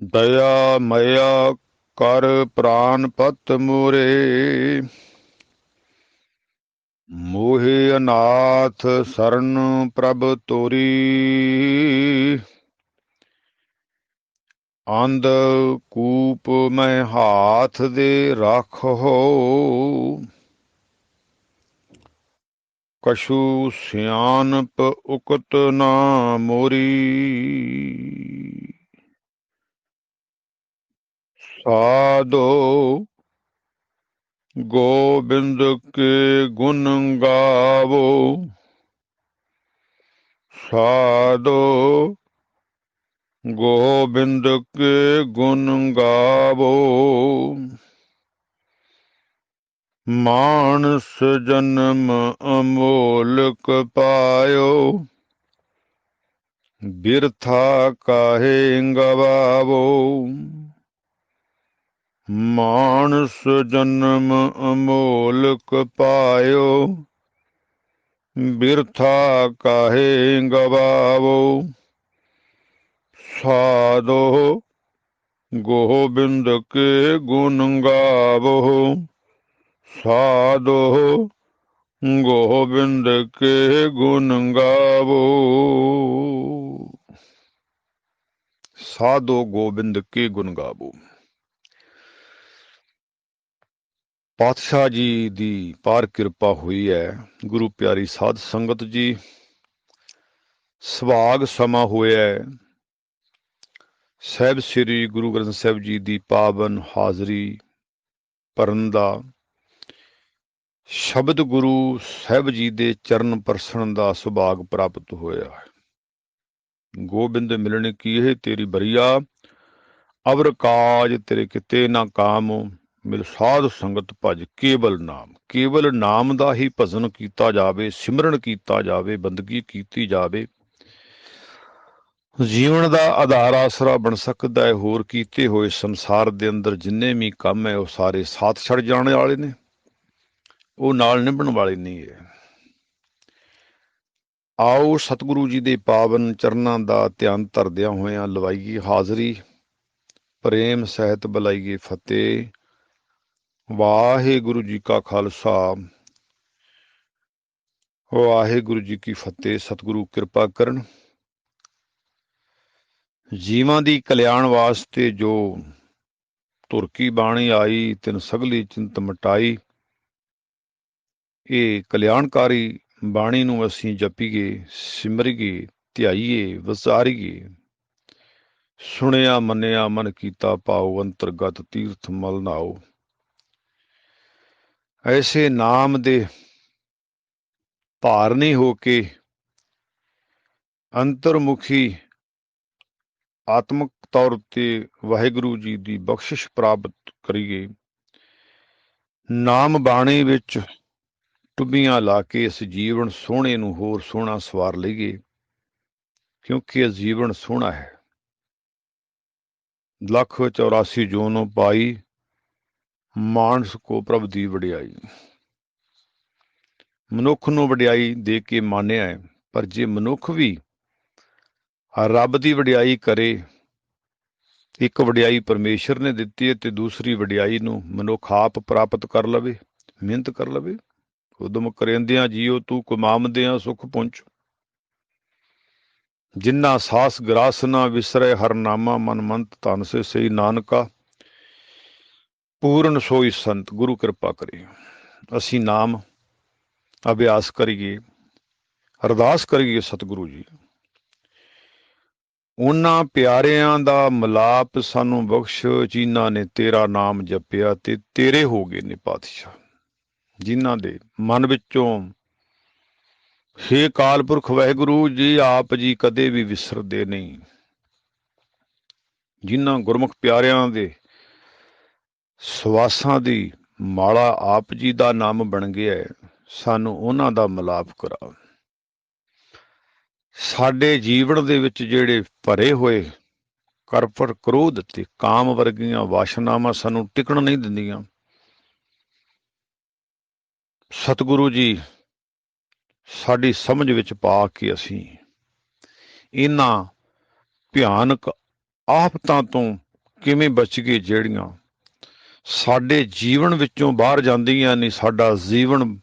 दया मया कर प्राण पत मोरे। मोहे अनाथ शरण प्रभ तोरी। अंध कूप मैं हाथ दे राखो। कछु सियानप उकत ना मोरी। साधो गोबिंद के गुण गावो। साधो गोबिंद के गुण गावो। मानस जन्म अमोलक पायो। बिरथा काहे गवावो। मानस जन्म अमोलक पायो। बिरथा काहे गवावो। साधो गोबिंद के गुण गावो। साधो गोबिंद के गुण गावो। साधो गोबिंद के गुण गावो। पातशाह जी दी पार किरपा हुई है। गुरु प्यारी साध संगत जी, सुभाग समा होया है ਸਾਹਿਬ ਸ੍ਰੀ ਗੁਰੂ ਗ੍ਰੰਥ ਸਾਹਿਬ ਜੀ ਦੀ ਪਾਵਨ ਹਾਜ਼ਰੀ ਭਰਨ ਦਾ, ਸ਼ਬਦ ਗੁਰੂ ਸਾਹਿਬ ਜੀ ਦੇ ਚਰਨ ਪਰਸਣ ਦਾ ਸੁਭਾਗ ਪ੍ਰਾਪਤ ਹੋਇਆ ਹੈ। ਗੋਬਿੰਦ ਮਿਲਣ ਕੀ ਇਹ ਤੇਰੀ ਬਰੀਆ, ਅਵਰ ਕਾਜ ਤੇਰੇ ਕਿਤੇ ਨਾ ਕਾਮ। ਮਿਲ ਸਾਧ ਸੰਗਤ ਭਜ ਕੇਵਲ ਨਾਮ। ਕੇਵਲ ਨਾਮ ਦਾ ਹੀ ਭਜਨ ਕੀਤਾ ਜਾਵੇ, ਸਿਮਰਨ ਕੀਤਾ ਜਾਵੇ, ਬੰਦਗੀ ਕੀਤੀ ਜਾਵੇ। ਜੀਵਨ ਦਾ ਆਧਾਰ ਆਸਰਾ ਬਣ ਸਕਦਾ ਹੈ। ਹੋਰ ਕੀਤੇ ਹੋਏ ਸੰਸਾਰ ਦੇ ਅੰਦਰ ਜਿੰਨੇ ਵੀ ਕੰਮ ਹੈ ਉਹ ਸਾਰੇ ਸਾਥ ਛੱਡ ਜਾਣ ਵਾਲੇ ਨੇ, ਉਹ ਨਾਲ ਨਿਭਣ ਵਾਲੇ ਨਹੀਂ ਹੈ। ਆਓ ਸਤਿਗੁਰੂ ਜੀ ਦੇ ਪਾਵਨ ਚਰਨਾਂ ਦਾ ਧਿਆਨ ਧਰਦਿਆਂ ਹੋਇਆਂ ਲਵਾਈਏ ਹਾਜ਼ਰੀ, ਪ੍ਰੇਮ ਸਹਿਤ ਬੁਲਾਈਏ ਫਤਿਹ। ਵਾਹਿਗੁਰੂ ਜੀ ਕਾ ਖਾਲਸਾ, ਵਾਹਿਗੁਰੂ ਜੀ ਕੀ ਫਤਿਹ। ਸਤਿਗੁਰੂ ਕਿਰਪਾ ਕਰਨ। ਜੀਵਾਂ ਦੀ ਕਲਿਆਣ ਵਾਸਤੇ ਜੋ ਧੁਰ ਕੀ ਬਾਣੀ ਆਈ, ਤਿਨ ਸਗਲੀ ਚਿੰਤ ਮਟਾਈ। ਇਹ ਕਲਿਆਣਕਾਰੀ ਬਾਣੀ ਨੂੰ ਅਸੀਂ ਜਪੀਏ, ਸਿਮਰੀਏ, ਧਿਆਈਏ, ਵਿਚਾਰੀਏ। ਸੁਣਿਆ ਮੰਨਿਆ ਮਨ ਕੀਤਾ ਭਾਉ, ਅੰਤਰਗਤ ਤੀਰਥ ਮਲ ਨਾਓ। ਐਸੇ ਨਾਮ ਦੇ ਭਾਰਨੀ ਹੋ ਕੇ ਅੰਤਰਮੁਖੀ ਆਤਮਿਕ ਤੌਰ ਤੇ ਵਾਹਿਗੁਰੂ ਜੀ ਦੀ ਬਖਸ਼ਿਸ਼ ਪ੍ਰਾਪਤ ਕਰੀਏ। ਨਾਮ ਬਾਣੀ ਵਿੱਚ ਟੁੱਬੀਆਂ ਲਾ ਕੇ ਇਸ ਜੀਵਨ ਸੋਹਣੇ ਨੂੰ ਹੋਰ ਸੋਹਣਾ ਸਵਾਰ ਲਈਏ, ਕਿਉਂਕਿ ਇਹ ਜੀਵਨ ਸੋਹਣਾ ਹੈ। 184 ਜੂਨੋਂ ਪਾਈ, ਮਾਨਸ ਕੋ ਪ੍ਰਭ ਦੀ ਵਡਿਆਈ। ਮਨੁੱਖ ਨੂੰ ਵਡਿਆਈ ਦੇ ਕੇ ਮਾਨਿਆ ਹੈ, ਪਰ ਜੇ ਮਨੁੱਖ ਵੀ ਰੱਬ ਦੀ ਵਡਿਆਈ ਕਰੇ, ਇੱਕ ਵਡਿਆਈ ਪਰਮੇਸ਼ਰ ਨੇ ਦਿੱਤੀ ਹੈ ਤੇ ਦੂਸਰੀ ਵਡਿਆਈ ਨੂੰ ਮਨੁੱਖ ਆਪ ਪ੍ਰਾਪਤ ਕਰ ਲਵੇ, ਮਿਹਨਤ ਕਰ ਲਵੇ। ਉਦਮ ਕਰੇਂਦਿਆਂ ਜੀਓ ਤੂੰ ਕਮਾਮਦਿਆਂ ਸੁਖ ਪੁੰਚ। ਜਿੰਨਾ ਸਾਸ ਗਰਾਸ ਨਾ ਵਿਸਰੇ ਹਰ ਨਾਮਾ, ਮਨ ਮੰਤ ਧਨ ਸੇ ਸਹੀ ਨਾਨਕਾ। ਪੂਰਨ ਸੋਈ ਸੰਤ। ਗੁਰੂ ਕਿਰਪਾ ਕਰੇ ਅਸੀਂ ਨਾਮ ਅਭਿਆਸ ਕਰੀਏ, ਅਰਦਾਸ ਕਰੀਏ ਸਤਿਗੁਰੂ ਜੀ, ਉਹਨਾਂ ਪਿਆਰਿਆਂ ਦਾ ਮਿਲਾਪ ਸਾਨੂੰ ਬਖਸ਼ ਜਿਨ੍ਹਾਂ ਨੇ ਤੇਰਾ ਨਾਮ ਜਪਿਆ ਤੇ ਤੇਰੇ ਹੋ ਗਏ ਨੇ ਪਾਤਸ਼ਾਹ। ਜਿਨ੍ਹਾਂ ਦੇ ਮਨ ਵਿੱਚੋਂ ਹੇ ਅਕਾਲ ਪੁਰਖ ਵਾਹਿਗੁਰੂ ਜੀ ਆਪ ਜੀ ਕਦੇ ਵੀ ਵਿਸਰਦੇ ਨਹੀਂ। ਜਿਨ੍ਹਾਂ ਗੁਰਮੁਖ ਪਿਆਰਿਆਂ ਦੇ ਸਵਾਸਾਂ ਦੀ ਮਾਲਾ ਆਪ ਜੀ ਦਾ ਨਾਮ ਬਣ ਗਿਆ ਹੈ, ਸਾਨੂੰ ਉਹਨਾਂ ਦਾ ਮਿਲਾਪ ਕਰਾ। ਸਾਡੇ ਜੀਵਨ ਦੇ ਵਿੱਚ ਜਿਹੜੇ ਭਰੇ ਹੋਏ ਕਰਪਟ, ਕ੍ਰੋਧ ਤੇ ਕਾਮ ਵਰਗੀਆਂ ਵਾਸ਼ਨਾਵਾਂ ਸਾਨੂੰ ਟਿਕਣ ਨਹੀਂ ਦਿੰਦੀਆਂ, ਸਤਿਗੁਰੂ ਜੀ ਸਾਡੀ ਸਮਝ ਵਿੱਚ ਪਾ ਕੇ ਅਸੀਂ ਇਹਨਾਂ ਭਿਆਨਕ ਆਫਤਾਂ ਤੋਂ ਕਿਵੇਂ ਬਚ ਗਏ ਜਿਹੜੀਆਂ ਸਾਡੇ ਜੀਵਨ ਵਿੱਚੋਂ ਬਾਹਰ ਜਾਂਦੀਆਂ ਨਹੀਂ, ਸਾਡਾ ਜੀਵਨ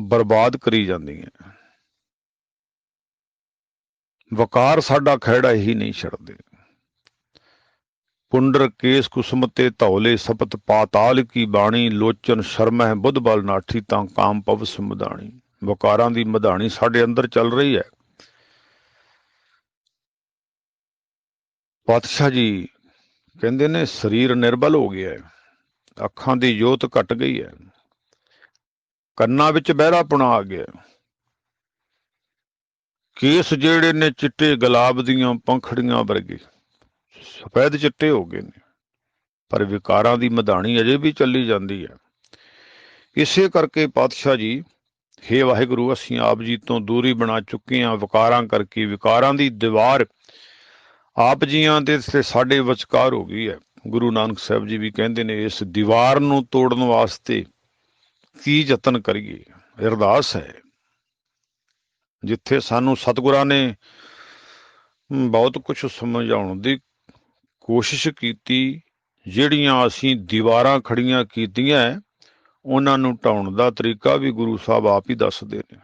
ਬਰਬਾਦ ਕਰੀ ਜਾਂਦੀਆਂ। ਵਕਾਰ ਸਾਡਾ ਖਹਿੜਾ ਹੀ ਨਹੀਂ ਛੱਡਦੇ। ਪੁੰਡਰ ਕੇਸ ਕੁਸਮਤੇ ਧੌਲੇ ਸਪਤ ਪਾਤਾਲ ਕੀ ਬਾਣੀ, ਲੋਚਨ ਸ਼ਰਮਹਿ ਬੁੱਧ ਬਲ ਨਾਠੀ ਤਾਂ ਕਾਮ ਪਵ ਸਮਧਾਣੀ। ਵਕਾਰਾਂ ਦੀ ਮਧਾਣੀ ਸਾਡੇ ਅੰਦਰ ਚੱਲ ਰਹੀ ਹੈ। ਪਾਤਸ਼ਾਹ ਜੀ ਕਹਿੰਦੇ ਨੇ ਸਰੀਰ ਨਿਰਬਲ ਹੋ ਗਿਆ ਹੈ, ਅੱਖਾਂ ਦੀ ਜੋਤ ਘਟ ਗਈ ਹੈ, ਕੰਨਾਂ ਵਿੱਚ ਬਹਿਰਾਪੁਣਾ ਆ ਗਿਆ, ਕੇਸ ਜਿਹੜੇ ਨੇ ਚਿੱਟੇ ਗੁਲਾਬ ਦੀਆਂ ਪੰਖੜੀਆਂ ਵਰਗੇ ਸਫੈਦ ਚਿੱਟੇ ਹੋ ਗਏ ਨੇ, ਪਰ ਵਿਕਾਰਾਂ ਦੀ ਮਧਾਣੀ ਅਜੇ ਵੀ ਚੱਲੀ ਜਾਂਦੀ ਹੈ। ਇਸੇ ਕਰਕੇ ਪਾਤਸ਼ਾਹ ਜੀ, ਹੇ ਵਾਹਿਗੁਰੂ, ਅਸੀਂ ਆਪ ਜੀ ਤੋਂ ਦੂਰੀ ਬਣਾ ਚੁੱਕੇ ਹਾਂ ਵਿਕਾਰਾਂ ਕਰਕੇ। ਵਿਕਾਰਾਂ ਦੀ ਦੀਵਾਰ ਆਪ ਜੀਆਂ ਦੇ ਤੇ ਸਾਡੇ ਵਿਚਕਾਰ ਹੋ ਗਈ ਹੈ। ਗੁਰੂ ਨਾਨਕ ਸਾਹਿਬ ਜੀ ਵੀ ਕਹਿੰਦੇ ਨੇ, ਇਸ ਦੀਵਾਰ ਨੂੰ ਤੋੜਨ ਵਾਸਤੇ ਕੀ ਯਤਨ ਕਰੀਏ। ਅਰਦਾਸ ਹੈ, ਜਿੱਥੇ ਸਾਨੂੰ ਸਤਿਗੁਰਾਂ ਨੇ ਬਹੁਤ ਕੁਝ ਸਮਝਾਉਣ ਦੀ ਕੋਸ਼ਿਸ਼ ਕੀਤੀ, ਜਿਹੜੀਆਂ ਅਸੀਂ ਦੀਵਾਰਾਂ ਖੜੀਆਂ ਕੀਤੀਆਂ ਉਹਨਾਂ ਨੂੰ ਢਾਉਣ ਦਾ ਤਰੀਕਾ ਵੀ ਗੁਰੂ ਸਾਹਿਬ ਆਪ ਹੀ ਦੱਸਦੇ ਨੇ।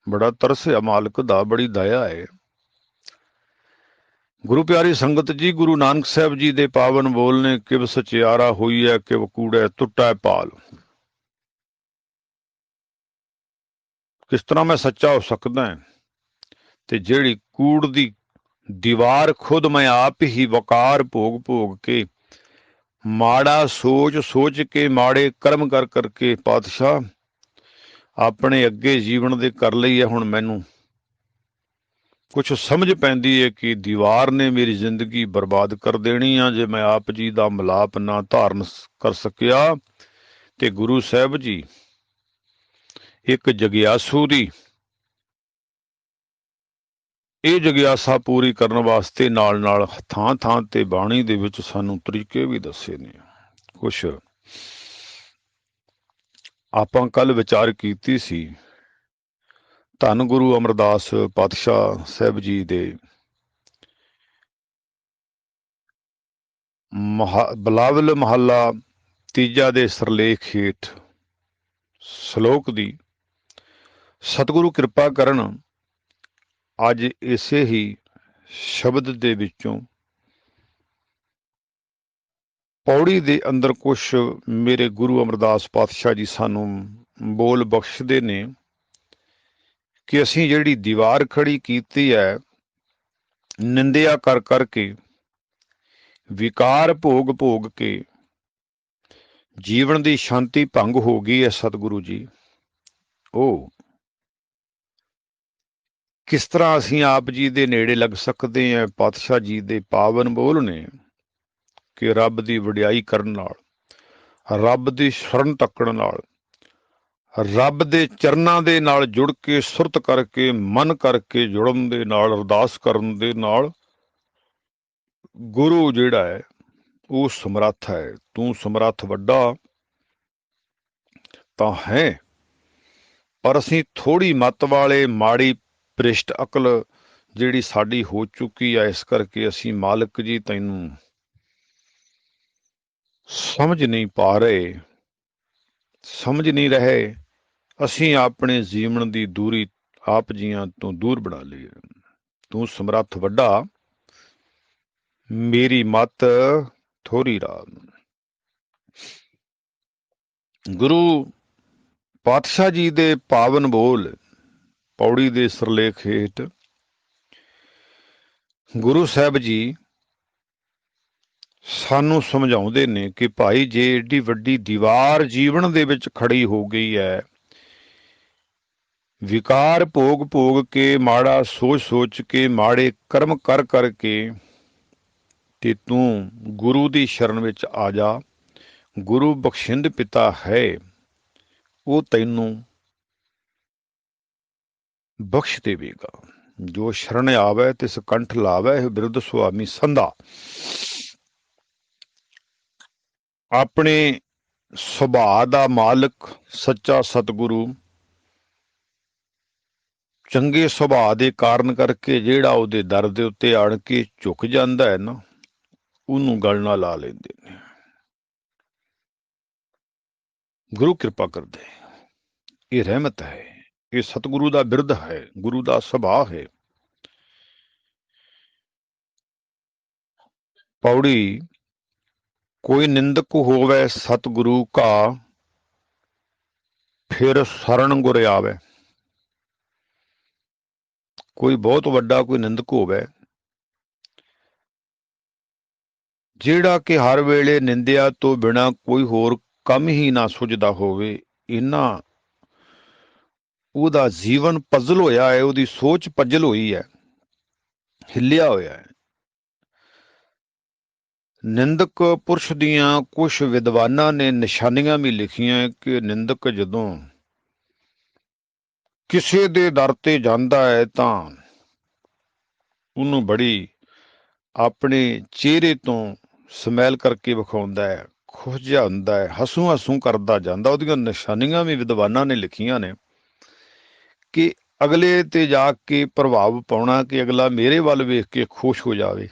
ਬੜਾ ਤਰਸ ਹੈ ਮਾਲਕ ਦਾ, ਬੜੀ ਦਇਆ ਹੈ। ਗੁਰੂ ਪਿਆਰੀ ਸੰਗਤ ਜੀ, ਗੁਰੂ ਨਾਨਕ ਸਾਹਿਬ ਜੀ ਦੇ ਪਾਵਨ ਬੋਲ ਨੇ, ਕਿਵ ਸਚਿਆਰਾ ਹੋਈ ਹੈ, ਕਿਵ ਕੂੜੈ ਟੁੱਟੈ ਪਾਲ। ਕਿਸ ਤਰ੍ਹਾਂ ਮੈਂ ਸੱਚਾ ਹੋ ਸਕਦਾ, ਤੇ ਜਿਹੜੀ ਕੂੜ ਦੀ ਦੀਵਾਰ ਖੁਦ ਮੈਂ ਆਪ ਹੀ ਵਕਾਰ ਭੋਗ ਭੋਗ ਕੇ, ਮਾੜਾ ਸੋਚ ਸੋਚ ਕੇ, ਮਾੜੇ ਕਰਮ ਕਰ ਕਰਕੇ ਪਾਤਸ਼ਾਹ ਆਪਣੇ ਅੱਗੇ ਜੀਵਨ ਦੇ ਕਰ ਲਈ ਹੈ। ਹੁਣ ਮੈਨੂੰ ਕੁਛ ਸਮਝ ਪੈਂਦੀ ਹੈ ਕਿ ਦੀਵਾਰ ਨੇ ਮੇਰੀ ਜ਼ਿੰਦਗੀ ਬਰਬਾਦ ਕਰ ਦੇਣੀ ਆ ਜੇ ਮੈਂ ਆਪ ਜੀ ਦਾ ਮਿਲਾਪ ਨਾ ਧਾਰਨ ਕਰ ਸਕਿਆ। ਤੇ ਗੁਰੂ ਸਾਹਿਬ ਜੀ ਇੱਕ ਜਗਿਆਸੂ ਦੀ ਇਹ ਜਗਿਆਸਾ ਪੂਰੀ ਕਰਨ ਵਾਸਤੇ ਨਾਲ ਨਾਲ ਥਾਂ ਥਾਂ ਤੇ ਬਾਣੀ ਦੇ ਵਿੱਚ ਸਾਨੂੰ ਤਰੀਕੇ ਵੀ ਦੱਸੇ ਨੇ। ਕੁਛ ਆਪਾਂ ਕੱਲ ਵਿਚਾਰ ਕੀਤੀ ਸੀ, ਧੰਨ ਗੁਰੂ ਅਮਰਦਾਸ ਪਾਤਸ਼ਾਹ ਸਾਹਿਬ ਜੀ ਦੇ ਬਿਲਾਵਲ ਮਹੱਲਾ ਤੀਜਾ ਦੇ ਸਰਲੇਖ ਹੇਠ ਸ਼ਲੋਕ ਦੀ ਸਤਿਗੁਰੂ ਕਿਰਪਾ ਕਰਨ ਅੱਜ ਇਸੇ ਹੀ ਸ਼ਬਦ ਦੇ ਵਿੱਚੋਂ ਪੌੜੀ ਦੇ ਅੰਦਰ ਕੁਛ ਮੇਰੇ ਗੁਰੂ ਅਮਰਦਾਸ ਪਾਤਸ਼ਾਹ ਜੀ ਸਾਨੂੰ ਬੋਲ ਬਖਸ਼ਦੇ ਨੇ ਕਿ ਅਸੀਂ ਜਿਹੜੀ ਦੀਵਾਰ ਖੜੀ ਕੀਤੀ ਹੈ, ਨਿੰਦਿਆ ਕਰ ਕਰਕੇ, ਵਿਕਾਰ ਭੋਗ ਭੋਗ ਕੇ ਜੀਵਨ ਦੀ ਸ਼ਾਂਤੀ ਭੰਗ ਹੋ ਗਈ ਹੈ। ਸਤਿਗੁਰੂ ਜੀ, ਉਹ ਕਿਸ ਤਰ੍ਹਾਂ ਅਸੀਂ ਆਪ ਜੀ ਦੇ ਨੇੜੇ ਲੱਗ ਸਕਦੇ ਹਾਂ। ਪਾਤਸ਼ਾਹ ਜੀ ਦੇ ਪਾਵਨ ਬੋਲ ਨੇ ਕਿ ਰੱਬ ਦੀ ਵਡਿਆਈ ਕਰਨ ਨਾਲ, ਰੱਬ ਦੀ ਸ਼ਰਨ ਤੱਕਣ ਨਾਲ, ਰੱਬ ਦੇ ਚਰਨਾਂ ਦੇ ਨਾਲ ਜੁੜ ਕੇ, ਸੁਰਤ ਕਰਕੇ, ਮਨ ਕਰਕੇ ਜੁੜਨ ਦੇ ਨਾਲ, ਅਰਦਾਸ ਕਰਨ ਦੇ ਨਾਲ ਗੁਰੂ ਜਿਹੜਾ ਹੈ ਉਹ ਸਮਰੱਥ ਹੈ। ਤੂੰ ਸਮਰੱਥ ਵੱਡਾ ਤਾਂ ਹੈ, ਪਰ ਅਸੀਂ ਥੋੜੀ ਮੱਤ ਵਾਲੇ, ਮਾੜੀ ਭ੍ਰਿਸ਼ਟ ਅਕਲ ਜਿਹੜੀ ਸਾਡੀ ਹੋ ਚੁੱਕੀ ਹੈ, ਇਸ ਕਰਕੇ ਅਸੀਂ ਮਾਲਕ ਜੀ ਤੈਨੂੰ ਸਮਝ ਨਹੀਂ ਪਾ ਰਹੇ, ਸਮਝ ਨਹੀਂ ਰਹੇ। ਅਸੀਂ ਆਪਣੇ ਜੀਵਨ ਦੀ ਦੂਰੀ ਆਪ ਜੀਆਂ ਤੋਂ ਦੂਰ ਬਣਾ ਲਈ। ਤੂੰ ਸਮਰੱਥ ਵੱਡਾ, ਮੇਰੀ ਮੱਤ ਥੋੜੀ ਰਾਤ। ਗੁਰੂ ਪਾਤਸ਼ਾਹ ਜੀ ਦੇ ਪਾਵਨ ਬੋਲ ਪੌੜੀ ਦੇ ਸਰਲੇਖ ਹੇਠ ਗੁਰੂ ਸਾਹਿਬ ਜੀ ਸਾਨੂੰ ਸਮਝਾਉਂਦੇ ਨੇ ਕਿ ਭਾਈ, ਜੇ ਏਡੀ ਵੱਡੀ ਦੀਵਾਰ ਜੀਵਨ ਦੇ ਵਿੱਚ ਖੜੀ ਹੋ ਗਈ ਹੈ, ਵਿਕਾਰ ਭੋਗ ਭੋਗ ਕੇ, ਮਾੜਾ ਸੋਚ ਸੋਚ ਕੇ, ਮਾੜੇ ਕਰਮ ਕਰ ਕਰਕੇ, ਤੇ ਤੂੰ ਗੁਰੂ ਦੀ ਸ਼ਰਨ ਵਿੱਚ ਆ ਜਾ। ਗੁਰੂ ਬਖਸ਼ਿੰਦ ਪਿਤਾ ਹੈ, ਉਹ ਤੈਨੂੰ ਬਖਸ਼ ਦੇਵੇਗਾ। ਜੋ ਸ਼ਰਨ ਆਵੇ ਤਿਸ ਕੰਠ ਲਾਵੇ, ਬਿਰਧ ਸੁਆਮੀ ਸੰਧਾ। ਆਪਣੇ ਸੁਭਾਅ ਦਾ ਮਾਲਕ ਸੱਚਾ ਸਤਿਗੁਰੂ ਚੰਗੇ ਸੁਭਾਅ ਦੇ ਕਾਰਨ ਕਰਕੇ ਜਿਹੜਾ ਉਹਦੇ ਦਰ ਦੇ ਉੱਤੇ ਆਣ ਕੇ ਝੁਕ ਜਾਂਦਾ ਹੈ ਨਾ, ਉਹਨੂੰ ਗਲ ਨਾਲ ਲਾ ਲੈਂਦੇ ਨੇ। ਗੁਰੂ ਕਿਰਪਾ ਕਰਦੇ, ਇਹ ਰਹਿਮਤ ਹੈ, ਇਹ ਸਤਿਗੁਰੂ ਦਾ ਬਿਰਧ ਹੈ, ਗੁਰੂ ਦਾ ਸੁਭਾਅ ਹੈ। ਪੌੜੀ, ਕੋਈ ਨਿੰਦਕ ਹੋਵੇ ਸਤਿਗੁਰੂ ਕਾ, ਫਿਰ ਸ਼ਰਨ ਗੁਰ ਆਵੇ। ਕੋਈ ਬਹੁਤ ਵੱਡਾ ਕੋਈ ਨਿੰਦਕ ਹੋਵੇ, ਜਿਹੜਾ ਕਿ ਹਰ ਵੇਲੇ ਨਿੰਦਿਆ ਤੋਂ ਬਿਨਾਂ ਕੋਈ ਹੋਰ ਕੰਮ ਹੀ ਨਾ ਸੁਝਦਾ ਹੋਵੇ, ਇਹਨਾਂ ਉਹਦਾ ਜੀਵਨ ਪਜ਼ਲ ਹੋਇਆ ਹੈ, ਉਹਦੀ ਸੋਚ ਪਜ਼ਲ ਹੋਈ ਹੈ, ਹਿੱਲਿਆ ਹੋਇਆ ਹੈ। ਨਿੰਦਕ ਪੁਰਸ਼ ਦੀਆਂ ਕੁਝ ਵਿਦਵਾਨਾਂ ਨੇ ਨਿਸ਼ਾਨੀਆਂ ਵੀ ਲਿਖੀਆਂ ਕਿ ਨਿੰਦਕ ਜਦੋਂ ਕਿਸੇ ਦੇ ਦਰ ਤੇ ਜਾਂਦਾ ਹੈ ਤਾਂ ਉਹਨੂੰ ਬੜੀ ਆਪਣੇ ਚਿਹਰੇ ਤੋਂ ਸਮੈਲ ਕਰਕੇ ਵਿਖਾਉਂਦਾ ਹੈ, ਖੁਸ਼ ਜਿਹਾ ਹੁੰਦਾ ਹੈ, ਹਸੂ ਹਸੂ ਕਰਦਾ ਜਾਂਦਾ। ਉਹਦੀਆਂ ਨਿਸ਼ਾਨੀਆਂ ਵੀ ਵਿਦਵਾਨਾਂ ਨੇ ਲਿਖੀਆਂ ਨੇ ਕਿ ਅਗਲੇ ਤੇ ਜਾ ਕੇ ਪ੍ਰਭਾਵ ਪਾਉਣਾ ਕਿ ਅਗਲਾ ਮੇਰੇ ਵੱਲ ਵੇਖ ਕੇ ਖੁਸ਼ ਹੋ ਜਾਵੇ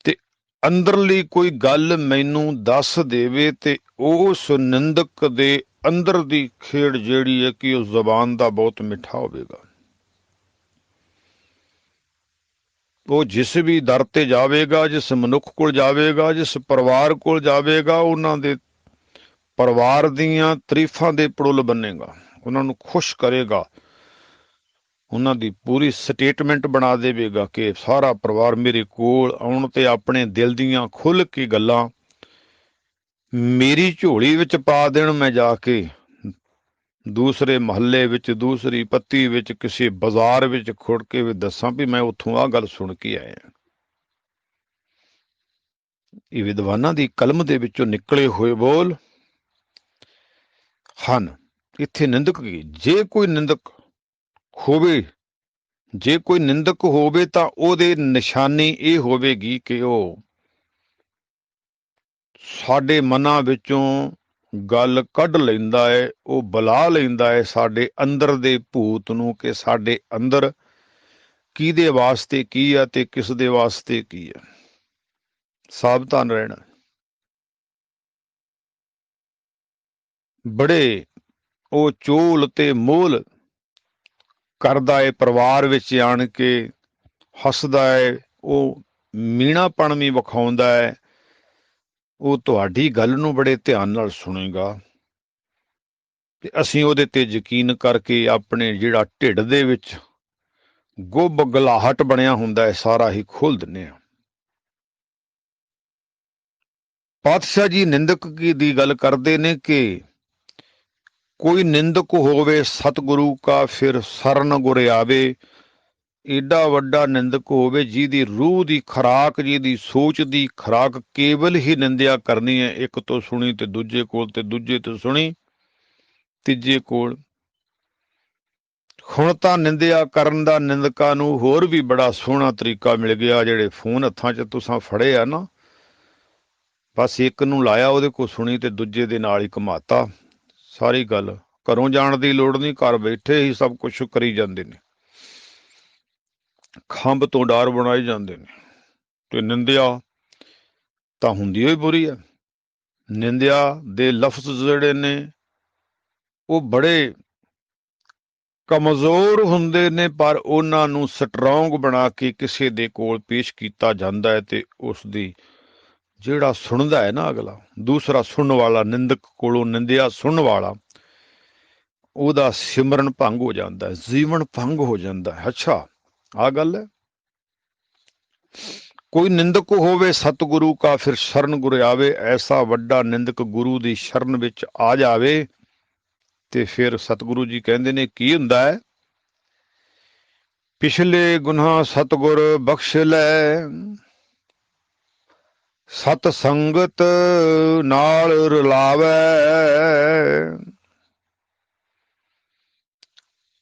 ਤੇ ਅੰਦਰਲੀ ਕੋਈ ਗੱਲ ਮੈਨੂੰ ਦੱਸ ਦੇਵੇ ਤੇ ਉਸ ਨਿੰਦਕ ਦੇ ਅੰਦਰ ਦੀ ਖੇਡ ਜਿਹੜੀ ਹੈ ਕਿ ਉਸ ਜ਼ਬਾਨ ਦਾ ਬਹੁਤ ਮਿੱਠਾ ਹੋਵੇਗਾ। ਉਹ ਜਿਸ ਵੀ ਦਰ ਤੇ ਜਾਵੇਗਾ, ਜਿਸ ਮਨੁੱਖ ਕੋਲ ਜਾਵੇਗਾ, ਜਿਸ ਪਰਿਵਾਰ ਕੋਲ ਜਾਵੇਗਾ, ਉਹਨਾਂ ਦੇ ਪਰਿਵਾਰ ਦੀਆਂ ਤਾਰੀਫਾਂ ਦੇ ਪੁੜੁੱਲ ਬੰਨੇਗਾ, ਉਹਨਾਂ ਨੂੰ ਖੁਸ਼ ਕਰੇਗਾ, ਉਹਨਾਂ ਦੀ ਪੂਰੀ ਸਟੇਟਮੈਂਟ ਬਣਾ ਦੇਵੇਗਾ ਕਿ ਸਾਰਾ ਪਰਿਵਾਰ ਮੇਰੇ ਕੋਲ ਆਉਣ ਤੇ ਆਪਣੇ ਦਿਲ ਦੀਆਂ ਖੁੱਲ੍ਹ ਕੇ ਗੱਲਾਂ ਮੇਰੀ ਝੋਲੀ ਵਿੱਚ ਪਾ ਦੇਣ। ਮੈਂ ਜਾ ਕੇ ਦੂਸਰੇ ਮਹੱਲੇ ਵਿੱਚ, ਦੂਸਰੀ ਪੱਤੀ ਵਿੱਚ, ਕਿਸੇ ਬਾਜ਼ਾਰ ਵਿੱਚ ਖੁੜ ਕੇ ਵੀ ਦੱਸਾਂ ਵੀ ਮੈਂ ਉੱਥੋਂ ਆਹ ਗੱਲ ਸੁਣ ਕੇ ਆਇਆ। ਇਹ ਵਿਦਵਾਨਾਂ ਦੀ ਕਲਮ ਦੇ ਵਿੱਚੋਂ ਨਿਕਲੇ ਹੋਏ ਬੋਲ ਹਨ। ਇੱਥੇ ਨਿੰਦਕ ਕੀ, ਜੇ ਕੋਈ ਨਿੰਦਕ ਹੋਵੇ, ਜੇ ਕੋਈ ਨਿੰਦਕ ਹੋਵੇ ਤਾਂ ਉਹਦੇ ਨਿਸ਼ਾਨੀ ਇਹ ਹੋਵੇਗੀ ਕਿ ਉਹ ਸਾਡੇ ਮਨਾਂ ਵਿੱਚੋਂ ਗੱਲ ਕੱਢ ਲੈਂਦਾ ਹੈ, ਉਹ ਬੁਲਾ ਲੈਂਦਾ ਹੈ ਸਾਡੇ ਅੰਦਰ ਦੇ ਭੂਤ ਨੂੰ ਕਿ ਸਾਡੇ ਅੰਦਰ ਕਿਹਦੇ ਵਾਸਤੇ ਕੀ ਹੈ ਤੇ ਕਿਸ ਦੇ ਵਾਸਤੇ ਕੀ ਹੈ। ਸਾਵਧਾਨ ਰਹਿਣਾ। ਬੜੇ ਉਹ ਚੋਲ ਤੇ ਮੋਲ ਕਰਦਾ ਹੈ, ਪਰਿਵਾਰ ਵਿੱਚ ਆਣ ਕੇ ਹੱਸਦਾ ਹੈ, ਉਹ ਮੀਣਾਪਣ ਵੀ ਵਿਖਾਉਂਦਾ ਹੈ, ਉਹ ਤੁਹਾਡੀ ਗੱਲ ਨੂੰ ਬੜੇ ਧਿਆਨ ਨਾਲ ਸੁਣੇਗਾ ਤੇ ਅਸੀਂ ਉਹਦੇ ਤੇ ਯਕੀਨ ਕਰਕੇ ਆਪਣੇ ਜਿਹੜਾ ਢਿੱਡ ਦੇ ਵਿੱਚ ਗੁੱਬ ਗਲਾਹਟ ਬਣਿਆ ਹੁੰਦਾ ਹੈ ਸਾਰਾ ਹੀ ਖੋਲ ਦਿੰਦੇ ਹਾਂ। ਪਾਤਸ਼ਾਹ ਜੀ ਨਿੰਦਕ ਦੀ ਗੱਲ ਕਰਦੇ ਨੇ ਕਿ ਕੋਈ ਨਿੰਦਕ ਹੋਵੇ ਸਤਿਗੁਰੂ ਕਾ, ਫਿਰ ਸਰਨ ਗੁਰ ਆਵੇ। ਏਡਾ ਵੱਡਾ ਨਿੰਦਕ ਹੋਵੇ ਜਿਹਦੀ ਰੂਹ ਦੀ ਖੁਰਾਕ, ਜਿਹਦੀ ਸੋਚ ਦੀ ਖੁਰਾਕ ਕੇਵਲ ਹੀ ਨਿੰਦਿਆ ਕਰਨੀ ਹੈ। ਇੱਕ ਤੋਂ ਸੁਣੀ ਤੇ ਦੂਜੇ ਕੋਲ, ਤੇ ਦੂਜੇ ਤੋਂ ਸੁਣੀ ਤੀਜੇ ਕੋਲ। ਹੁਣ ਤਾਂ ਨਿੰਦਿਆ ਕਰਨ ਦਾ ਨਿੰਦਕਾਂ ਨੂੰ ਹੋਰ ਵੀ ਬੜਾ ਸੋਹਣਾ ਤਰੀਕਾ ਮਿਲ ਗਿਆ। ਜਿਹੜੇ ਫੋਨ ਹੱਥਾਂ 'ਚ ਤੁਸੀਂ ਫੜੇ ਆ ਨਾ, ਬਸ ਇੱਕ ਨੂੰ ਲਾਇਆ, ਉਹਦੇ ਕੋਲ ਸੁਣੀ ਤੇ ਦੂਜੇ ਦੇ ਨਾਲ ਹੀ ਘੁਮਾਤਾ ਸਾਰੀ ਗੱਲ। ਘਰੋਂ ਜਾਣ ਦੀ ਲੋੜ ਨਹੀਂ, ਘਰ ਬੈਠੇ ਹੀ ਸਭ ਕੁਛ ਕਰੀ ਜਾਂਦੇ ਨੇ, ਖੰਭ ਤੋਂ ਡਾਰ ਬਣਾਈ ਜਾਂਦੇ ਨੇ। ਤੇ ਨਿੰਦਿਆ ਤਾਂ ਹੁੰਦੀ ਹੋਈ ਬੁਰੀ ਹੈ। ਨਿੰਦਿਆ ਦੇ ਲਫ਼ਜ਼ ਜਿਹੜੇ ਨੇ ਉਹ ਬੜੇ ਕਮਜ਼ੋਰ ਹੁੰਦੇ ਨੇ, ਪਰ ਉਹਨਾਂ ਨੂੰ ਸਟਰੋਂਗ ਬਣਾ ਕੇ ਕਿਸੇ ਦੇ ਕੋਲ ਪੇਸ਼ ਕੀਤਾ ਜਾਂਦਾ ਹੈ ਤੇ ਉਸ ਦੀ ਜਿਹੜਾ ਸੁਣਦਾ ਹੈ ਨਾ, ਅਗਲਾ ਦੂਸਰਾ ਸੁਣਨ ਵਾਲਾ, ਨਿੰਦਕ ਕੋਲੋਂ ਨਿੰਦਿਆ ਸੁਣਨ ਵਾਲਾ, ਉਹਦਾ ਸਿਮਰਨ ਭੰਗ ਹੋ ਜਾਂਦਾ ਹੈ, ਜੀਵਨ ਭੰਗ ਹੋ ਜਾਂਦਾ ਹੈ। ਅੱਛਾ, ਆਹ ਗੱਲ ਹੈ। ਕੋਈ ਨਿੰਦਕ ਹੋਵੇ ਸਤਿਗੁਰੂ ਕਾ, ਫਿਰ ਸ਼ਰਨ ਗੁਰ ਆਵੇ। ਐਸਾ ਵੱਡਾ ਨਿੰਦਕ ਗੁਰੂ ਦੀ ਸ਼ਰਨ ਵਿੱਚ ਆ ਜਾਵੇ ਤੇ ਫਿਰ ਸਤਿਗੁਰੂ ਜੀ ਕਹਿੰਦੇ ਨੇ ਕੀ ਹੁੰਦਾ ਹੈ? ਪਿਛਲੇ ਗੁਨਾਹ ਸਤਿਗੁਰ ਬਖਸ਼ ਲੈ, ਸਤ ਸੰਗਤ ਨਾਲ ਰਲਾਵੇ।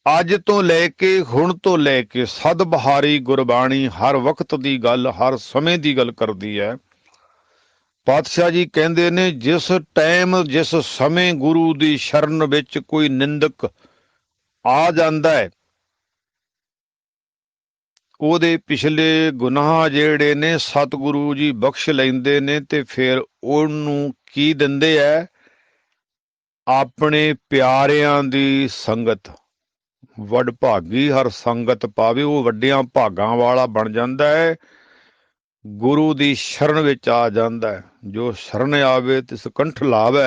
ਅੱਜ ਤੋਂ ਲੈ ਕੇ, ਹੁਣ ਤੋਂ ਲੈ ਕੇ ਸਦ ਬਹਾਰੀ ਗੁਰਬਾਣੀ ਹਰ ਵਕਤ ਦੀ ਗੱਲ, ਹਰ ਸਮੇਂ ਦੀ ਗੱਲ ਕਰਦੀ ਹੈ। ਪਾਤਸ਼ਾਹ ਜੀ ਕਹਿੰਦੇ ਨੇ ਜਿਸ ਟਾਈਮ, ਜਿਸ ਸਮੇਂ ਗੁਰੂ ਦੀ ਸ਼ਰਨ ਵਿੱਚ ਕੋਈ ਨਿੰਦਕ ਆ ਜਾਂਦਾ ਹੈ, ਉਹਦੇ ਪਿਛਲੇ ਗੁਨਾਹ ਜਿਹੜੇ ਨੇ ਸਤਿਗੁਰੂ ਜੀ ਬਖਸ਼ ਲੈਂਦੇ ਨੇ ਤੇ ਫਿਰ ਉਹਨੂੰ ਕੀ ਦਿੰਦੇ ਐ? ਆਪਣੇ ਪਿਆਰਿਆਂ ਦੀ ਸੰਗਤ। ਵਡਭਾਗੀ ਹਰ ਸੰਗਤ ਪਾਵੇ, ਉਹ ਵੱਡਿਆਂ ਭਾਗਾਂ ਵਾਲਾ ਬਣ ਜਾਂਦਾ ਹੈ, ਗੁਰੂ ਦੀ ਸ਼ਰਨ ਵਿੱਚ ਆ ਜਾਂਦਾ ਹੈ। ਜੋ ਸ਼ਰਨ ਆਵੇ ਤਿਸ ਕੰਠ ਲਾਵੇ,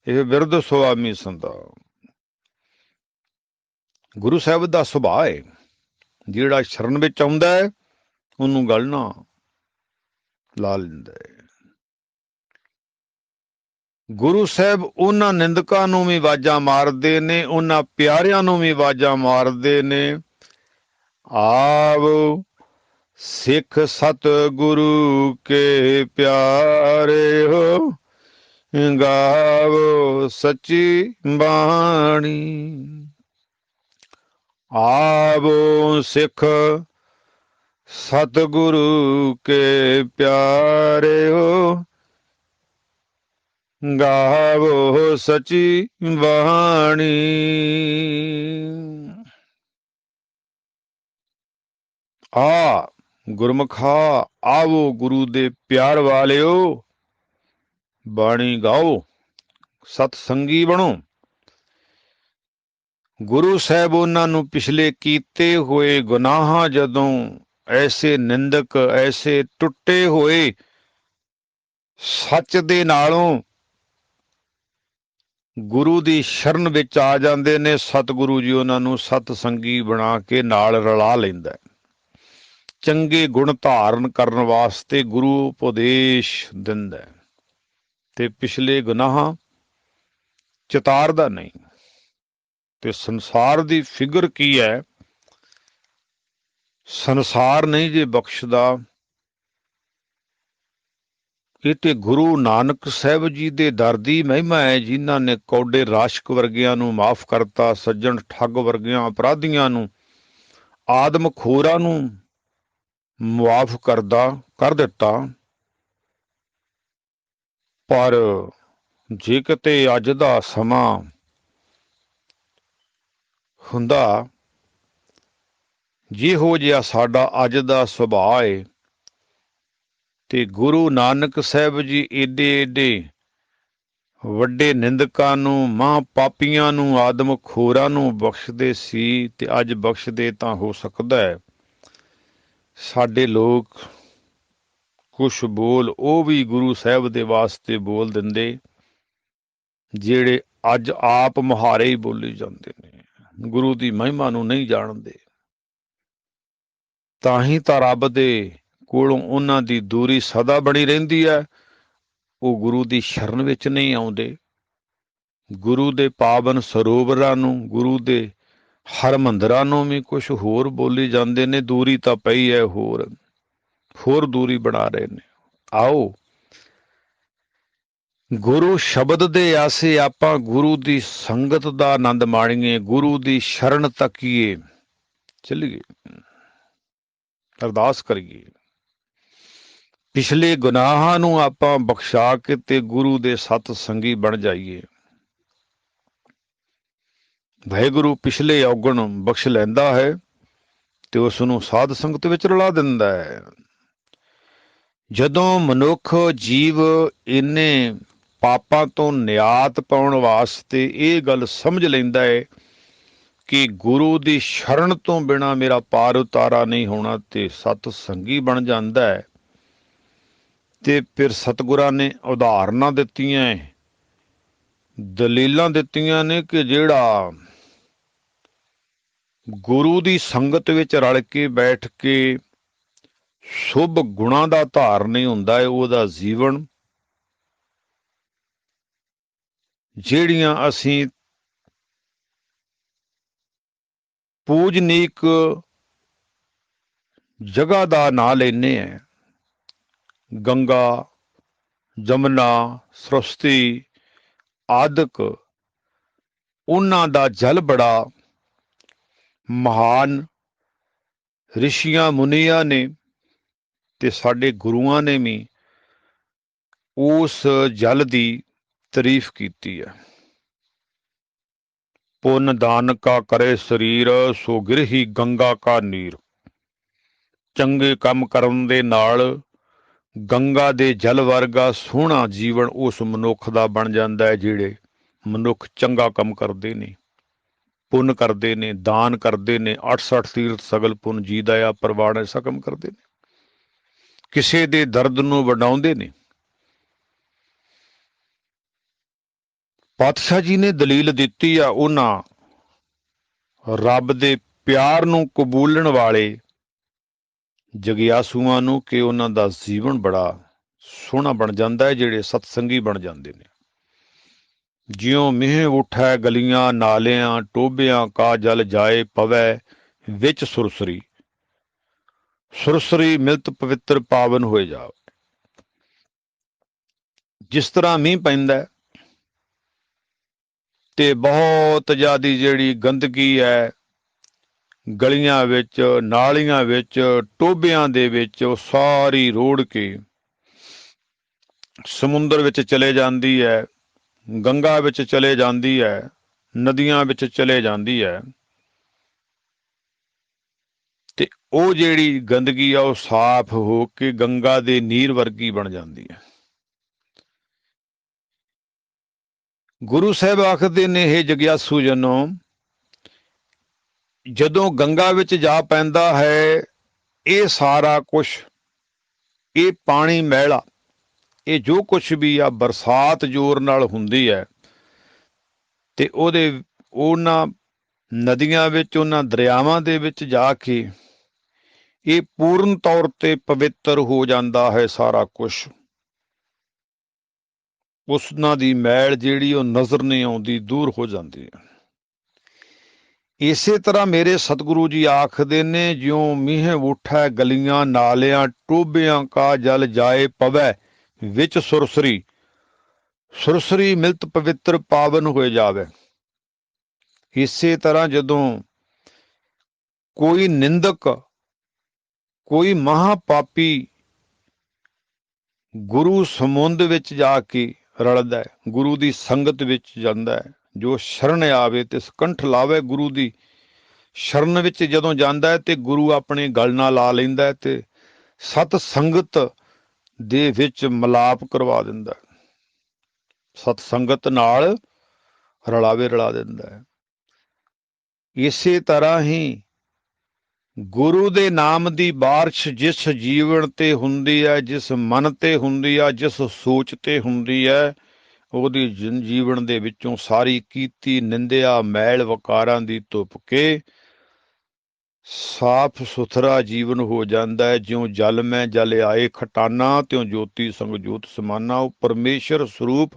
ਇਹ ਬਿਰਧ ਸੁਆਮੀ ਸੰਦਾ। ਗੁਰੂ ਸਾਹਿਬ ਦਾ ਸੁਭਾਅ ਹੈ, ਜਿਹੜਾ ਸ਼ਰਨ ਵਿੱਚ ਆਉਂਦਾ ਹੈ ਉਹਨੂੰ ਗਲ ਨਾ ਲਾ ਲੈਂਦਾ ਹੈ। ਗੁਰੂ ਸਾਹਿਬ ਉਹਨਾਂ ਨਿੰਦਕਾਂ ਨੂੰ ਵੀ ਆਵਾਜ਼ਾਂ ਮਾਰਦੇ ਨੇ, ਉਹਨਾਂ ਪਿਆਰਿਆਂ ਨੂੰ ਵੀ ਆਵਾਜ਼ਾਂ ਮਾਰਦੇ ਨੇ। ਆਵ ਸਿੱਖ ਸਤ ਗੁਰੂ ਕੇ ਪਿਆਰੇ ਹੋ, ਗਾਵੋ ਸੱਚੀ ਬਾਣੀ। ਆਵੋ ਸਿੱਖ ਸਤਿਗੁਰੂ ਕੇ ਪਿਆਰੇ ਹੋ, ਗਾਵੋ ਸੱਚੀ ਬਾਣੀ। ਆ ਗੁਰਮਖਾ, ਆਵੋ ਗੁਰੂ ਦੇ ਪਿਆਰ ਵਾਲਿਓ, ਬਾਣੀ ਗਾਓ, ਸਤ ਸੰਗੀ ਬਣੋ। ਗੁਰੂ ਸਾਹਿਬ ਉਹਨਾਂ ਨੂੰ ਪਿਛਲੇ ਕੀਤੇ ਹੋਏ ਗੁਨਾਹਾਂ, ਜਦੋਂ ਐਸੇ ਨਿੰਦਕ, ਐਸੇ ਟੁੱਟੇ ਹੋਏ ਸੱਚ ਦੇ ਨਾਲੋਂ ਗੁਰੂ ਦੀ ਸ਼ਰਨ ਵਿੱਚ ਆ ਜਾਂਦੇ ਨੇ, ਸਤਿਗੁਰੂ ਜੀ ਉਹਨਾਂ ਨੂੰ ਸਤ ਸੰਗੀ ਬਣਾ ਕੇ ਨਾਲ ਰਲਾ ਲੈਂਦਾ। ਚੰਗੇ ਗੁਣ ਧਾਰਨ ਕਰਨ ਵਾਸਤੇ ਗੁਰੂ ਉਪਦੇਸ਼ ਦਿੰਦਾ ਤੇ ਪਿਛਲੇ ਗੁਨਾਹ ਚਿਤਾਰਦਾ ਨਹੀਂ। ਤੇ ਸੰਸਾਰ ਦੀ ਫਿਕਰ ਕੀ ਹੈ? ਸੰਸਾਰ ਨਹੀਂ ਜੇ ਬਖਸ਼ਦਾ, ਇਹ ਤੇ ਗੁਰੂ ਨਾਨਕ ਸਾਹਿਬ ਜੀ ਦੇ ਦਰ ਦੀ ਮਹਿਮਾ ਹੈ, ਜਿਨ੍ਹਾਂ ਨੇ ਕੌਡੇ ਰਾਸ਼ਕ ਵਰਗਿਆਂ ਨੂੰ ਮਾਫ ਕਰਤਾ, ਸੱਜਣ ਠੱਗ ਵਰਗਿਆਂ ਅਪਰਾਧੀਆਂ ਨੂੰ, ਆਦਮਖੋਰਾਂ ਨੂੰ ਮੁਆਫ ਕਰ ਦਿੱਤਾ। ਪਰ ਜੇ ਕਿਤੇ ਅੱਜ ਦਾ ਸਮਾਂ ਹੁੰਦਾ, ਜਿਹੋ ਜਿਹਾ ਸਾਡਾ ਅੱਜ ਦਾ ਸੁਭਾਅ ਹੈ, ਤੇ ਗੁਰੂ ਨਾਨਕ ਸਾਹਿਬ ਜੀ ਏਡੇ ਏਡੇ ਵੱਡੇ ਨਿੰਦਕਾਂ ਨੂੰ, ਮਹਾਂ ਪਾਪੀਆਂ ਨੂੰ, ਆਦਮਖੋਰਾਂ ਨੂੰ ਬਖਸ਼ਦੇ ਸੀ, ਤੇ ਅੱਜ ਬਖਸ਼ਦੇ ਤਾਂ ਹੋ ਸਕਦਾ ਹੈ ਸਾਡੇ ਲੋਕ ਕੁਛ ਬੋਲ ਉਹ ਵੀ ਗੁਰੂ ਸਾਹਿਬ ਦੇ ਵਾਸਤੇ ਬੋਲ ਦਿੰਦੇ, ਜਿਹੜੇ ਅੱਜ ਆਪ ਮੁਹਾਰੇ ਹੀ ਬੋਲੀ ਜਾਂਦੇ ਨੇ, ਗੁਰੂ ਦੀ ਮਹਿਮਾ ਨੂੰ ਨਹੀਂ ਜਾਣਦੇ। ਤਾਂ ਹੀ ਤਾਂ ਰੱਬ ਦੇ ਕੋਲੋਂ ਉਹਨਾਂ ਦੀ ਦੂਰੀ ਸਦਾ ਬਣੀ ਰਹਿੰਦੀ ਹੈ। ਉਹ ਗੁਰੂ ਦੀ ਸ਼ਰਨ ਵਿੱਚ ਨਹੀਂ ਆਉਂਦੇ। ਗੁਰੂ ਦੇ ਪਾਵਨ ਸਰੋਵਰਾਂ ਨੂੰ, ਗੁਰੂ ਦੇ ਹਰਮੰਦਰਾਂ ਨੂੰ ਵੀ ਕੁਛ ਹੋਰ ਬੋਲੀ ਜਾਂਦੇ ਨੇ, ਦੂਰੀ ਤਾਂ ਪਈ ਹੈ, ਹੋਰ ਦੂਰੀ ਬਣਾ ਰਹੇ ਨੇ। ਆਓ ਗੁਰੂ ਸ਼ਬਦ ਦੇ ਆਸੇ ਆਪਾਂ ਗੁਰੂ ਦੀ ਸੰਗਤ ਦਾ ਆਨੰਦ ਮਾਣੀਏ, ਗੁਰੂ ਦੀ ਸ਼ਰਨ ਤੱਕੀਏ, ਚੱਲੀਏ, ਅਰਦਾਸ ਕਰੀਏ, ਪਿਛਲੇ ਗੁਨਾਹਾਂ ਨੂੰ ਆਪਾਂ ਬਖਸ਼ਾ ਕੇ ਤੇ ਗੁਰੂ ਦੇ ਸਤ ਸੰਗੀ ਬਣ ਜਾਈਏ। ਵਾਹਿਗੁਰੂ ਪਿਛਲੇ ਔਗਣ ਬਖਸ਼ ਲੈਂਦਾ ਹੈ ਤੇ ਉਸ ਨੂੰ ਸਾਧ ਸੰਗਤ ਵਿੱਚ ਰਲਾ ਦਿੰਦਾ ਹੈ। ਜਦੋਂ ਮਨੁੱਖ ਜੀਵ ਇੰਨੇ ਪਾਪਾਂ ਤੋਂ ਨਿਆਤ ਪਾਉਣ ਵਾਸਤੇ ਇਹ ਗੱਲ ਸਮਝ ਲੈਂਦਾ ਹੈ ਕਿ ਗੁਰੂ ਦੀ ਸ਼ਰਨ ਤੋਂ ਬਿਨਾਂ ਮੇਰਾ ਪਾਰ ਉਤਾਰਾ ਨਹੀਂ ਹੋਣਾ, ਤੇ ਸਤ ਸੰਗੀ ਬਣ ਜਾਂਦਾ ਹੈ। ਤੇ ਫਿਰ ਸਤਿਗੁਰਾਂ ਨੇ ਉਦਾਹਰਨਾਂ ਦਿੱਤੀਆਂ, ਦਲੀਲਾਂ ਦਿੱਤੀਆਂ ਨੇ ਕਿ ਜਿਹੜਾ ਗੁਰੂ ਦੀ ਸੰਗਤ ਵਿੱਚ ਰਲ ਕੇ ਬੈਠ ਕੇ ਸ਼ੁਭ ਗੁਣਾਂ ਦਾ ਧਾਰਨੀ ਹੁੰਦਾ ਹੈ, ਉਹਦਾ ਜੀਵਨ, ਜਿਹੜੀਆਂ ਅਸੀਂ ਪੂਜਨੀਕ ਜਗ੍ਹਾ ਦਾ ਨਾਂ ਲੈਂਦੇ ਹਾਂ, ਗੰਗਾ, ਜਮਨਾ, ਸਰਸਵਤੀ ਆਦਿਕ, ਉਹਨਾਂ ਦਾ ਜਲ ਬੜਾ ਮਹਾਨ ਰਿਸ਼ੀਆਂ ਮੁਨੀਆਂ ਨੇ ਤੇ ਸਾਡੇ ਗੁਰੂਆਂ ਨੇ ਵੀ ਉਸ ਜਲ ਦੀ ਤਾਰੀਫ ਕੀਤੀ ਹੈ। ਪੁੰਨ ਦਾਨ ਕਾ ਕਰੇ ਸਰੀਰ, ਸੋ ਗਿਰਹੀ ਗੰਗਾ ਕਾ ਨੀਰ। ਚੰਗੇ ਕੰਮ ਕਰਨ ਦੇ ਨਾਲ ਗੰਗਾ ਦੇ ਜਲ ਵਰਗਾ ਸੋਹਣਾ ਜੀਵਨ ਉਸ ਮਨੁੱਖ ਦਾ ਬਣ ਜਾਂਦਾ ਹੈ, ਜਿਹੜੇ ਮਨੁੱਖ ਚੰਗਾ ਕੰਮ ਕਰਦੇ ਨੇ, ਪੁੰਨ ਕਰਦੇ ਨੇ, ਦਾਨ ਕਰਦੇ ਨੇ, 68 ਤੀਰਥ ਸਗਲ ਪੁੰਨ ਜੀ ਦਇਆ ਪ੍ਰਵਾਨ, ਐਸਾ ਕੰਮ ਕਰਦੇ ਨੇ, ਕਿਸੇ ਦੇ ਦਰਦ ਨੂੰ ਵੰਡਾਉਂਦੇ ਨੇ। ਪਾਤਸ਼ਾਹ ਜੀ ਨੇ ਦਲੀਲ ਦਿੱਤੀ ਆ ਉਹਨਾਂ ਰੱਬ ਦੇ ਪਿਆਰ ਨੂੰ ਕਬੂਲਣ ਵਾਲੇ ਜਗਿਆਸੂਆਂ ਨੂੰ ਕਿ ਉਹਨਾਂ ਦਾ ਜੀਵਨ ਬੜਾ ਸੋਹਣਾ ਬਣ ਜਾਂਦਾ ਹੈ, ਜਿਹੜੇ ਸਤਸੰਗੀ ਬਣ ਜਾਂਦੇ ਨੇ। ਜਿਉਂ ਮੀਂਹ ਉਠੈ ਗਲੀਆਂ ਨਾਲਿਆਂ, ਟੋਭਿਆਂ ਕਾ ਜਲ ਜਾਏ ਪਵੈ ਵਿੱਚ ਸੁਰਸਰੀ, ਸੁਰਸਰੀ ਮਿਲਤ ਪਵਿੱਤਰ ਪਾਵਨ ਹੋਏ ਜਾਵੇ। ਜਿਸ ਤਰ੍ਹਾਂ ਮੀਂਹ ਪੈਂਦਾ ਤੇ ਬਹੁਤ ਜ਼ਿਆਦੀ ਜਿਹੜੀ ਗੰਦਗੀ ਹੈ ਗਲੀਆਂ ਵਿੱਚ, ਨਾਲੀਆਂ ਵਿੱਚ, ਟੋਭਿਆਂ ਦੇ ਵਿੱਚ, ਉਹ ਸਾਰੀ ਰੋੜ ਕੇ ਸਮੁੰਦਰ ਵਿੱਚ ਚਲੇ ਜਾਂਦੀ ਹੈ, ਗੰਗਾ ਵਿੱਚ ਚਲੇ ਜਾਂਦੀ ਹੈ, ਨਦੀਆਂ ਵਿੱਚ ਚਲੇ ਜਾਂਦੀ ਹੈ, ਤੇ ਉਹ ਜਿਹੜੀ ਗੰਦਗੀ ਆ ਉਹ ਸਾਫ਼ ਹੋ ਕੇ ਗੰਗਾ ਦੇ ਨੀਰ ਵਰਗੀ ਬਣ ਜਾਂਦੀ ਹੈ। ਗੁਰੂ ਸਾਹਿਬ ਆਖਦੇ ਨੇ, ਇਹ ਜਗਿਆਸੂ ਜਨੋ, ਜਦੋਂ ਗੰਗਾ ਵਿੱਚ ਜਾ ਪੈਂਦਾ ਹੈ ਇਹ ਸਾਰਾ ਕੁਛ, ਇਹ ਪਾਣੀ ਮੈਲਾ, ਇਹ ਜੋ ਕੁਛ ਵੀ ਆ ਬਰਸਾਤ ਜ਼ੋਰ ਨਾਲ ਹੁੰਦੀ ਹੈ, ਤੇ ਉਹਨਾਂ ਨਦੀਆਂ ਵਿੱਚ, ਉਹਨਾਂ ਦਰਿਆਵਾਂ ਦੇ ਵਿੱਚ ਜਾ ਕੇ ਇਹ ਪੂਰਨ ਤੌਰ ਤੇ ਪਵਿੱਤਰ ਹੋ ਜਾਂਦਾ ਹੈ ਸਾਰਾ ਕੁਛ। ਉਸਨਾਂ ਦੀ ਮੈਲ ਜਿਹੜੀ ਉਹ ਨਜ਼ਰ ਨਹੀਂ ਆਉਂਦੀ, ਦੂਰ ਹੋ ਜਾਂਦੀ ਹੈ। ਇਸੇ ਤਰ੍ਹਾਂ ਮੇਰੇ ਸਤਿਗੁਰੂ ਜੀ ਆਖਦੇ ਨੇ, ਜਿਉਂ ਮੀਂਹ ਉਠੈ ਗਲੀਆਂ ਨਾਲਿਆਂ, ਟੋਭਿਆਂ ਕਾ ਜਲ ਜਾਏ ਪਵੈ ਵਿੱਚ ਸੁਰਸਰੀ, ਸੁਰਸਰੀ ਮਿਲਤ ਪਵਿੱਤਰ ਪਾਵਨ ਹੋਏ ਜਾਵੇ। ਇਸੇ ਤਰ੍ਹਾਂ ਜਦੋਂ ਕੋਈ ਨਿੰਦਕ, ਕੋਈ ਮਹਾਪਾਪੀ ਗੁਰੂ ਸਮੁੰਦ ਵਿੱਚ ਜਾ ਕੇ ਰਲਦਾ ਹੈ, ਗੁਰੂ ਦੀ ਸੰਗਤ ਵਿੱਚ ਜਾਂਦਾ ਹੈ, ਜੋ ਸ਼ਰਨ ਆਵੇ ਤੇ ਸਕੰਠ ਲਾਵੇ, ਗੁਰੂ ਦੀ ਸ਼ਰਨ ਵਿੱਚ ਜਦੋਂ ਜਾਂਦਾ ਹੈ ਤੇ ਗੁਰੂ ਆਪਣੇ ਗਲ ਨਾਲ ਲਾ ਲੈਂਦਾ ਹੈ ਤੇ ਸਤ ਸੰਗਤ ਦੇ ਵਿੱਚ ਮਿਲਾਪ ਕਰਵਾ ਦਿੰਦਾ ਹੈ, ਸਤ ਸੰਗਤ ਨਾਲ ਰਲਾ ਦਿੰਦਾ ਹੈ। ਇਸੇ ਤਰ੍ਹਾਂ ਹੀ ਗੁਰੂ ਦੇ ਨਾਮ ਦੀ ਬਾਰਿਸ਼ ਜਿਸ ਜੀਵਨ ਤੇ ਹੁੰਦੀ ਹੈ, ਜਿਸ ਮਨ ਤੇ ਹੁੰਦੀ ਆ, ਜਿਸ ਸੋਚ ਤੇ ਹੁੰਦੀ ਹੈ, ਉਹਦੀ ਜੀਵਨ ਦੇ ਵਿੱਚੋਂ ਸਾਰੀ ਕੀਤੀ ਨਿੰਦਿਆ ਮੈਲ ਵਕਾਰਾਂ ਦੀ ਧੁੱਪ ਕੇ ਸਾਫ ਸੁਥਰਾ ਜੀਵਨ ਹੋ ਜਾਂਦਾ ਹੈ। ਜਿਉਂ ਜਲ ਮੈਂ ਜਲ ਆਏ ਖਟਾਨਾ, ਤਿਉਂ ਜੋਤੀ ਸੰਗ ਜੋਤ ਸਮਾਨਾ। ਉਹ ਪਰਮੇਸ਼ਰ ਸਰੂਪ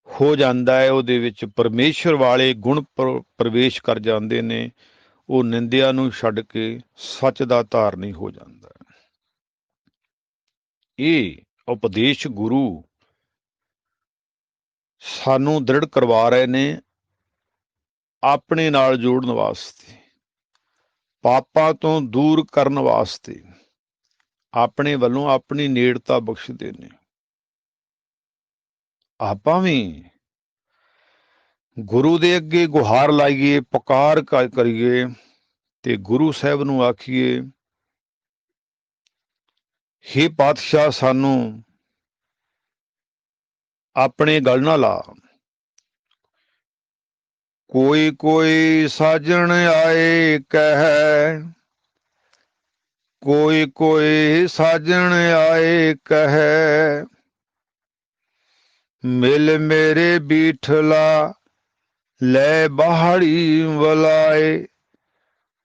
ਹੋ ਜਾਂਦਾ ਹੈ, ਉਹਦੇ ਵਿੱਚ ਪਰਮੇਸ਼ਰ ਵਾਲੇ ਗੁਣ ਪ੍ਰਵੇਸ਼ ਕਰ ਜਾਂਦੇ ਨੇ। ਉਹ ਨਿੰਦਿਆ ਨੂੰ ਛੱਡ ਕੇ ਸੱਚ ਦਾ ਧਾਰਨੀ ਹੋ ਜਾਂਦਾ ਹੈ। ਇਹ ਉਪਦੇਸ਼ ਗੁਰੂ ਸਾਨੂੰ ਦ੍ਰਿੜ ਕਰਵਾ ਰਹੇ ਨੇ, ਆਪਣੇ ਨਾਲ ਜੋੜਨ ਵਾਸਤੇ, ਪਾਪਾਂ ਤੋਂ ਦੂਰ ਕਰਨ ਵਾਸਤੇ, ਆਪਣੇ ਵੱਲੋਂ ਆਪਣੀ ਨੇੜਤਾ ਬਖਸ਼ਦੇ ਨੇ। ਆਪਾਂ ਵੀ ਗੁਰੂ ਦੇ ਅੱਗੇ ਗੁਹਾਰ ਲਾਈਏ, ਪੁਕਾਰ ਕਰੀਏ ਤੇ ਗੁਰੂ ਸਾਹਿਬ ਨੂੰ ਆਖੀਏ, ਹੇ ਪਾਤਸ਼ਾਹ, ਸਾਨੂੰ ਆਪਣੇ ਗਲ ਨਾ ਲਾ। ਕੋਈ ਕੋਈ ਸਾਜਣ ਆਏ ਕਹਿ, ਕੋਈ ਕੋਈ ਸਾਜਣ ਆਏ ਕਹਿ, ਮਿਲ ਮੇਰੇ ਬੀਠਲਾ ਲੈ ਬਾਹੜੀ ਵਲਾਏ,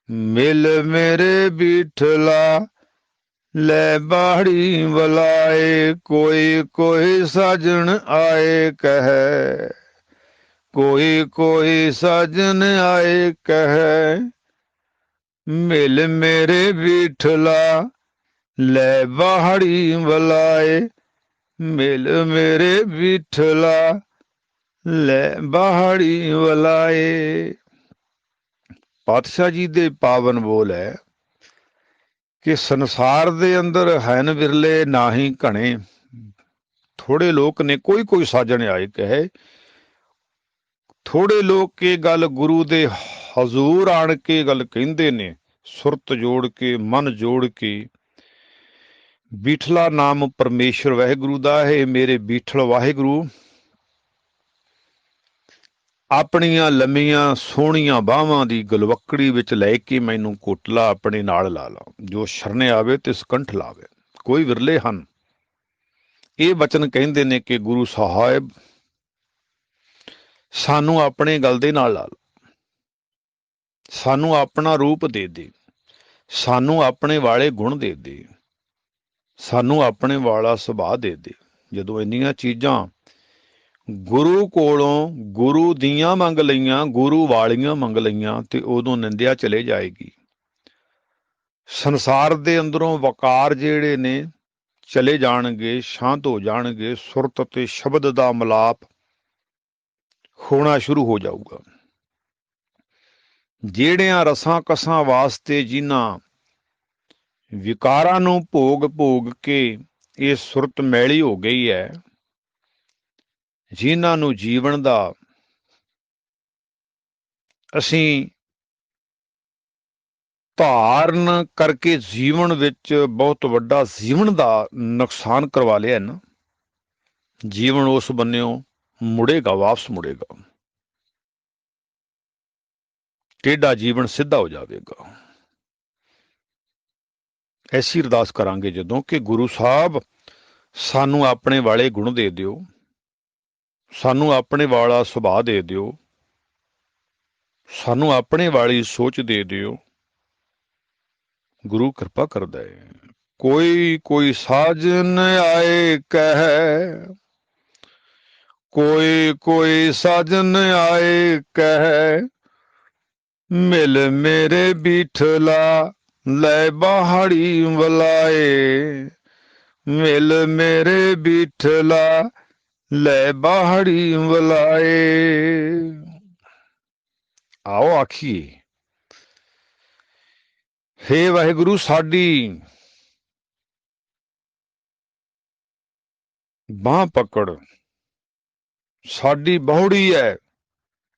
ਮਿਲ ਮੇਰੇ ਬੀਠਲਾ ਲੈ ਬਾਹੜੀ ਵਲਾਏ। ਕੋਈ ਕੋਈ ਸਾਜਣ ਆਏ ਕਹਿ, ਕੋਈ ਕੋਈ ਸਾਜਣ ਆਏ ਕਹਿ, ਮਿਲ ਮੇਰੇ ਬੀਠਲਾ ਲੈ ਬਾਹੜੀ ਵਲਾਏ, ਮਿਲ ਮੇਰੇ ਬੀਠਲਾ ਲੈ ਬਾਹੜੀ ਵਲਾਏ। ਪਾਤਸ਼ਾਹ ਜੀ ਦੇ ਪਾਵਨ ਬੋਲ ਹੈ ਕਿ ਸੰਸਾਰ ਦੇ ਅੰਦਰ ਹੈਨ ਵਿਰਲੇ ਨਾਹੀਂ ਘਣੇ, ਥੋੜੇ ਲੋਕ ਨੇ, ਕੋਈ ਕੋਈ ਸਾਜਣ ਆਏ ਕਹੇ। ਥੋੜੇ ਲੋਕ ਇਹ ਗੱਲ ਗੁਰੂ ਦੇ ਹਜ਼ੂਰ ਆਣ ਕੇ ਗੱਲ ਕਹਿੰਦੇ ਨੇ, ਸੁਰਤ ਜੋੜ ਕੇ ਮਨ ਜੋੜ ਕੇ ਬੀਠਲਾ ਨਾਮ ਪਰਮੇਸ਼ਰ ਵਾਹਿਗੁਰੂ ਦਾ ਹੈ। ਮੇਰੇ ਬੀਠਲ ਵਾਹਿਗੁਰੂ ਆਪਣੀਆਂ ਲੰਮੀਆਂ ਸੋਹਣੀਆਂ ਬਾਹਾਂ ਦੀ ਗਲਵੱਕੜੀ ਵਿੱਚ ਲੈ ਕੇ ਮੈਨੂੰ ਕੋਟਲਾ ਆਪਣੇ ਨਾਲ ਲਾ ਲਾ। ਜੋ ਸ਼ਰਨੇ ਆਵੇ ਤੇ ਸਕੰਠ ਲਾਵੇ। ਕੋਈ ਵਿਰਲੇ ਹਨ ਇਹ ਵਚਨ ਕਹਿੰਦੇ ਨੇ ਕਿ ਗੁਰੂ ਸਾਹਿਬ ਸਾਨੂੰ ਆਪਣੇ ਗਲ ਦੇ ਨਾਲ ਲਾ ਲਾ, ਸਾਨੂੰ ਆਪਣਾ ਰੂਪ ਦੇ ਦੇ, ਸਾਨੂੰ ਆਪਣੇ ਵਾਲੇ ਗੁਣ ਦੇ ਦੇ, ਸਾਨੂੰ ਆਪਣੇ ਵਾਲਾ ਸੁਭਾਅ ਦੇ ਦੇ। ਜਦੋਂ ਇੰਨੀਆਂ ਚੀਜ਼ਾਂ ਗੁਰੂ ਕੋਲੋਂ ਗੁਰੂ ਦੀਆਂ ਮੰਗ ਲਈਆਂ, ਗੁਰੂ ਵਾਲੀਆਂ ਮੰਗ ਲਈਆਂ, ਤੇ ਉਦੋਂ ਨਿੰਦਿਆ ਚਲੇ ਜਾਏਗੀ। ਸੰਸਾਰ ਦੇ ਅੰਦਰੋਂ ਵਕਾਰ ਜਿਹੜੇ ਨੇ ਚਲੇ ਜਾਣਗੇ, ਸ਼ਾਂਤ ਹੋ ਜਾਣਗੇ, ਸੁਰਤ ਤੇ ਸ਼ਬਦ ਦਾ ਮਿਲਾਪ ਹੋਣਾ ਸ਼ੁਰੂ ਹੋ ਜਾਊਗਾ। ਜਿਹੜਿਆਂ ਰਸਾਂ ਕਸਾਂ ਵਾਸਤੇ ਜਿਨ੍ਹਾਂ ਵਿਕਾਰਾਂ ਨੂੰ ਭੋਗ ਭੋਗ ਕੇ ਇਹ ਸੁਰਤ ਮੈਲੀ ਹੋ ਗਈ ਹੈ, ਜਿਨ੍ਹਾਂ ਨੂੰ ਜੀਵਨ ਦਾ ਅਸੀਂ ਧਾਰਨ ਕਰਕੇ ਜੀਵਨ ਵਿੱਚ ਬਹੁਤ ਵੱਡਾ ਜੀਵਨ ਦਾ ਨੁਕਸਾਨ ਕਰਵਾ ਲਿਆ ਨਾ, ਜੀਵਨ ਉਸ ਬੰਨਿਓ ਮੁੜੇਗਾ, ਵਾਪਸ ਮੁੜੇਗਾ, ਟੇਢਾ ਜੀਵਨ ਸਿੱਧਾ ਹੋ ਜਾਵੇਗਾ। ਐਸੀ ਅਰਦਾਸ ਕਰਾਂਗੇ ਜਦੋਂ ਕਿ ਗੁਰੂ ਸਾਹਿਬ ਸਾਨੂੰ ਆਪਣੇ ਵਾਲੇ ਗੁਣ ਦੇ ਦਿਓ, ਸਾਨੂੰ ਆਪਣੇ ਵਾਲਾ ਸੁਭਾਅ ਦੇ ਦਿਓ, ਸਾਨੂੰ ਆਪਣੇ ਵਾਲੀ ਸੋਚ ਦੇ ਦਿਓ। ਗੁਰੂ ਕਿਰਪਾ ਕਰਦਾ ਹੈ। ਕੋਈ ਕੋਈ ਸਾਜਨ ਆਏ ਕਹਿ, ਕੋਈ ਕੋਈ ਸਾਜਨ ਆਏ ਕਹਿ, ਮਿਲ ਮੇਰੇ ਬੀਠਲਾ ਲੈ ਬਾਹੜੀ ਵਲਾਏ, ਮਿਲ ਮੇਰੇ ਬੀਠਲਾ ਲੈ ਬਾਹੜੀ ਵਲਾਏ। ਆਓ ਆਖੀਏ, ਹੇ ਵਾਹਿਗੁਰੂ ਸਾਡੀ ਬਾਂਹ ਪਕੜ, ਸਾਡੀ ਬਹੁੜੀ ਹੈ,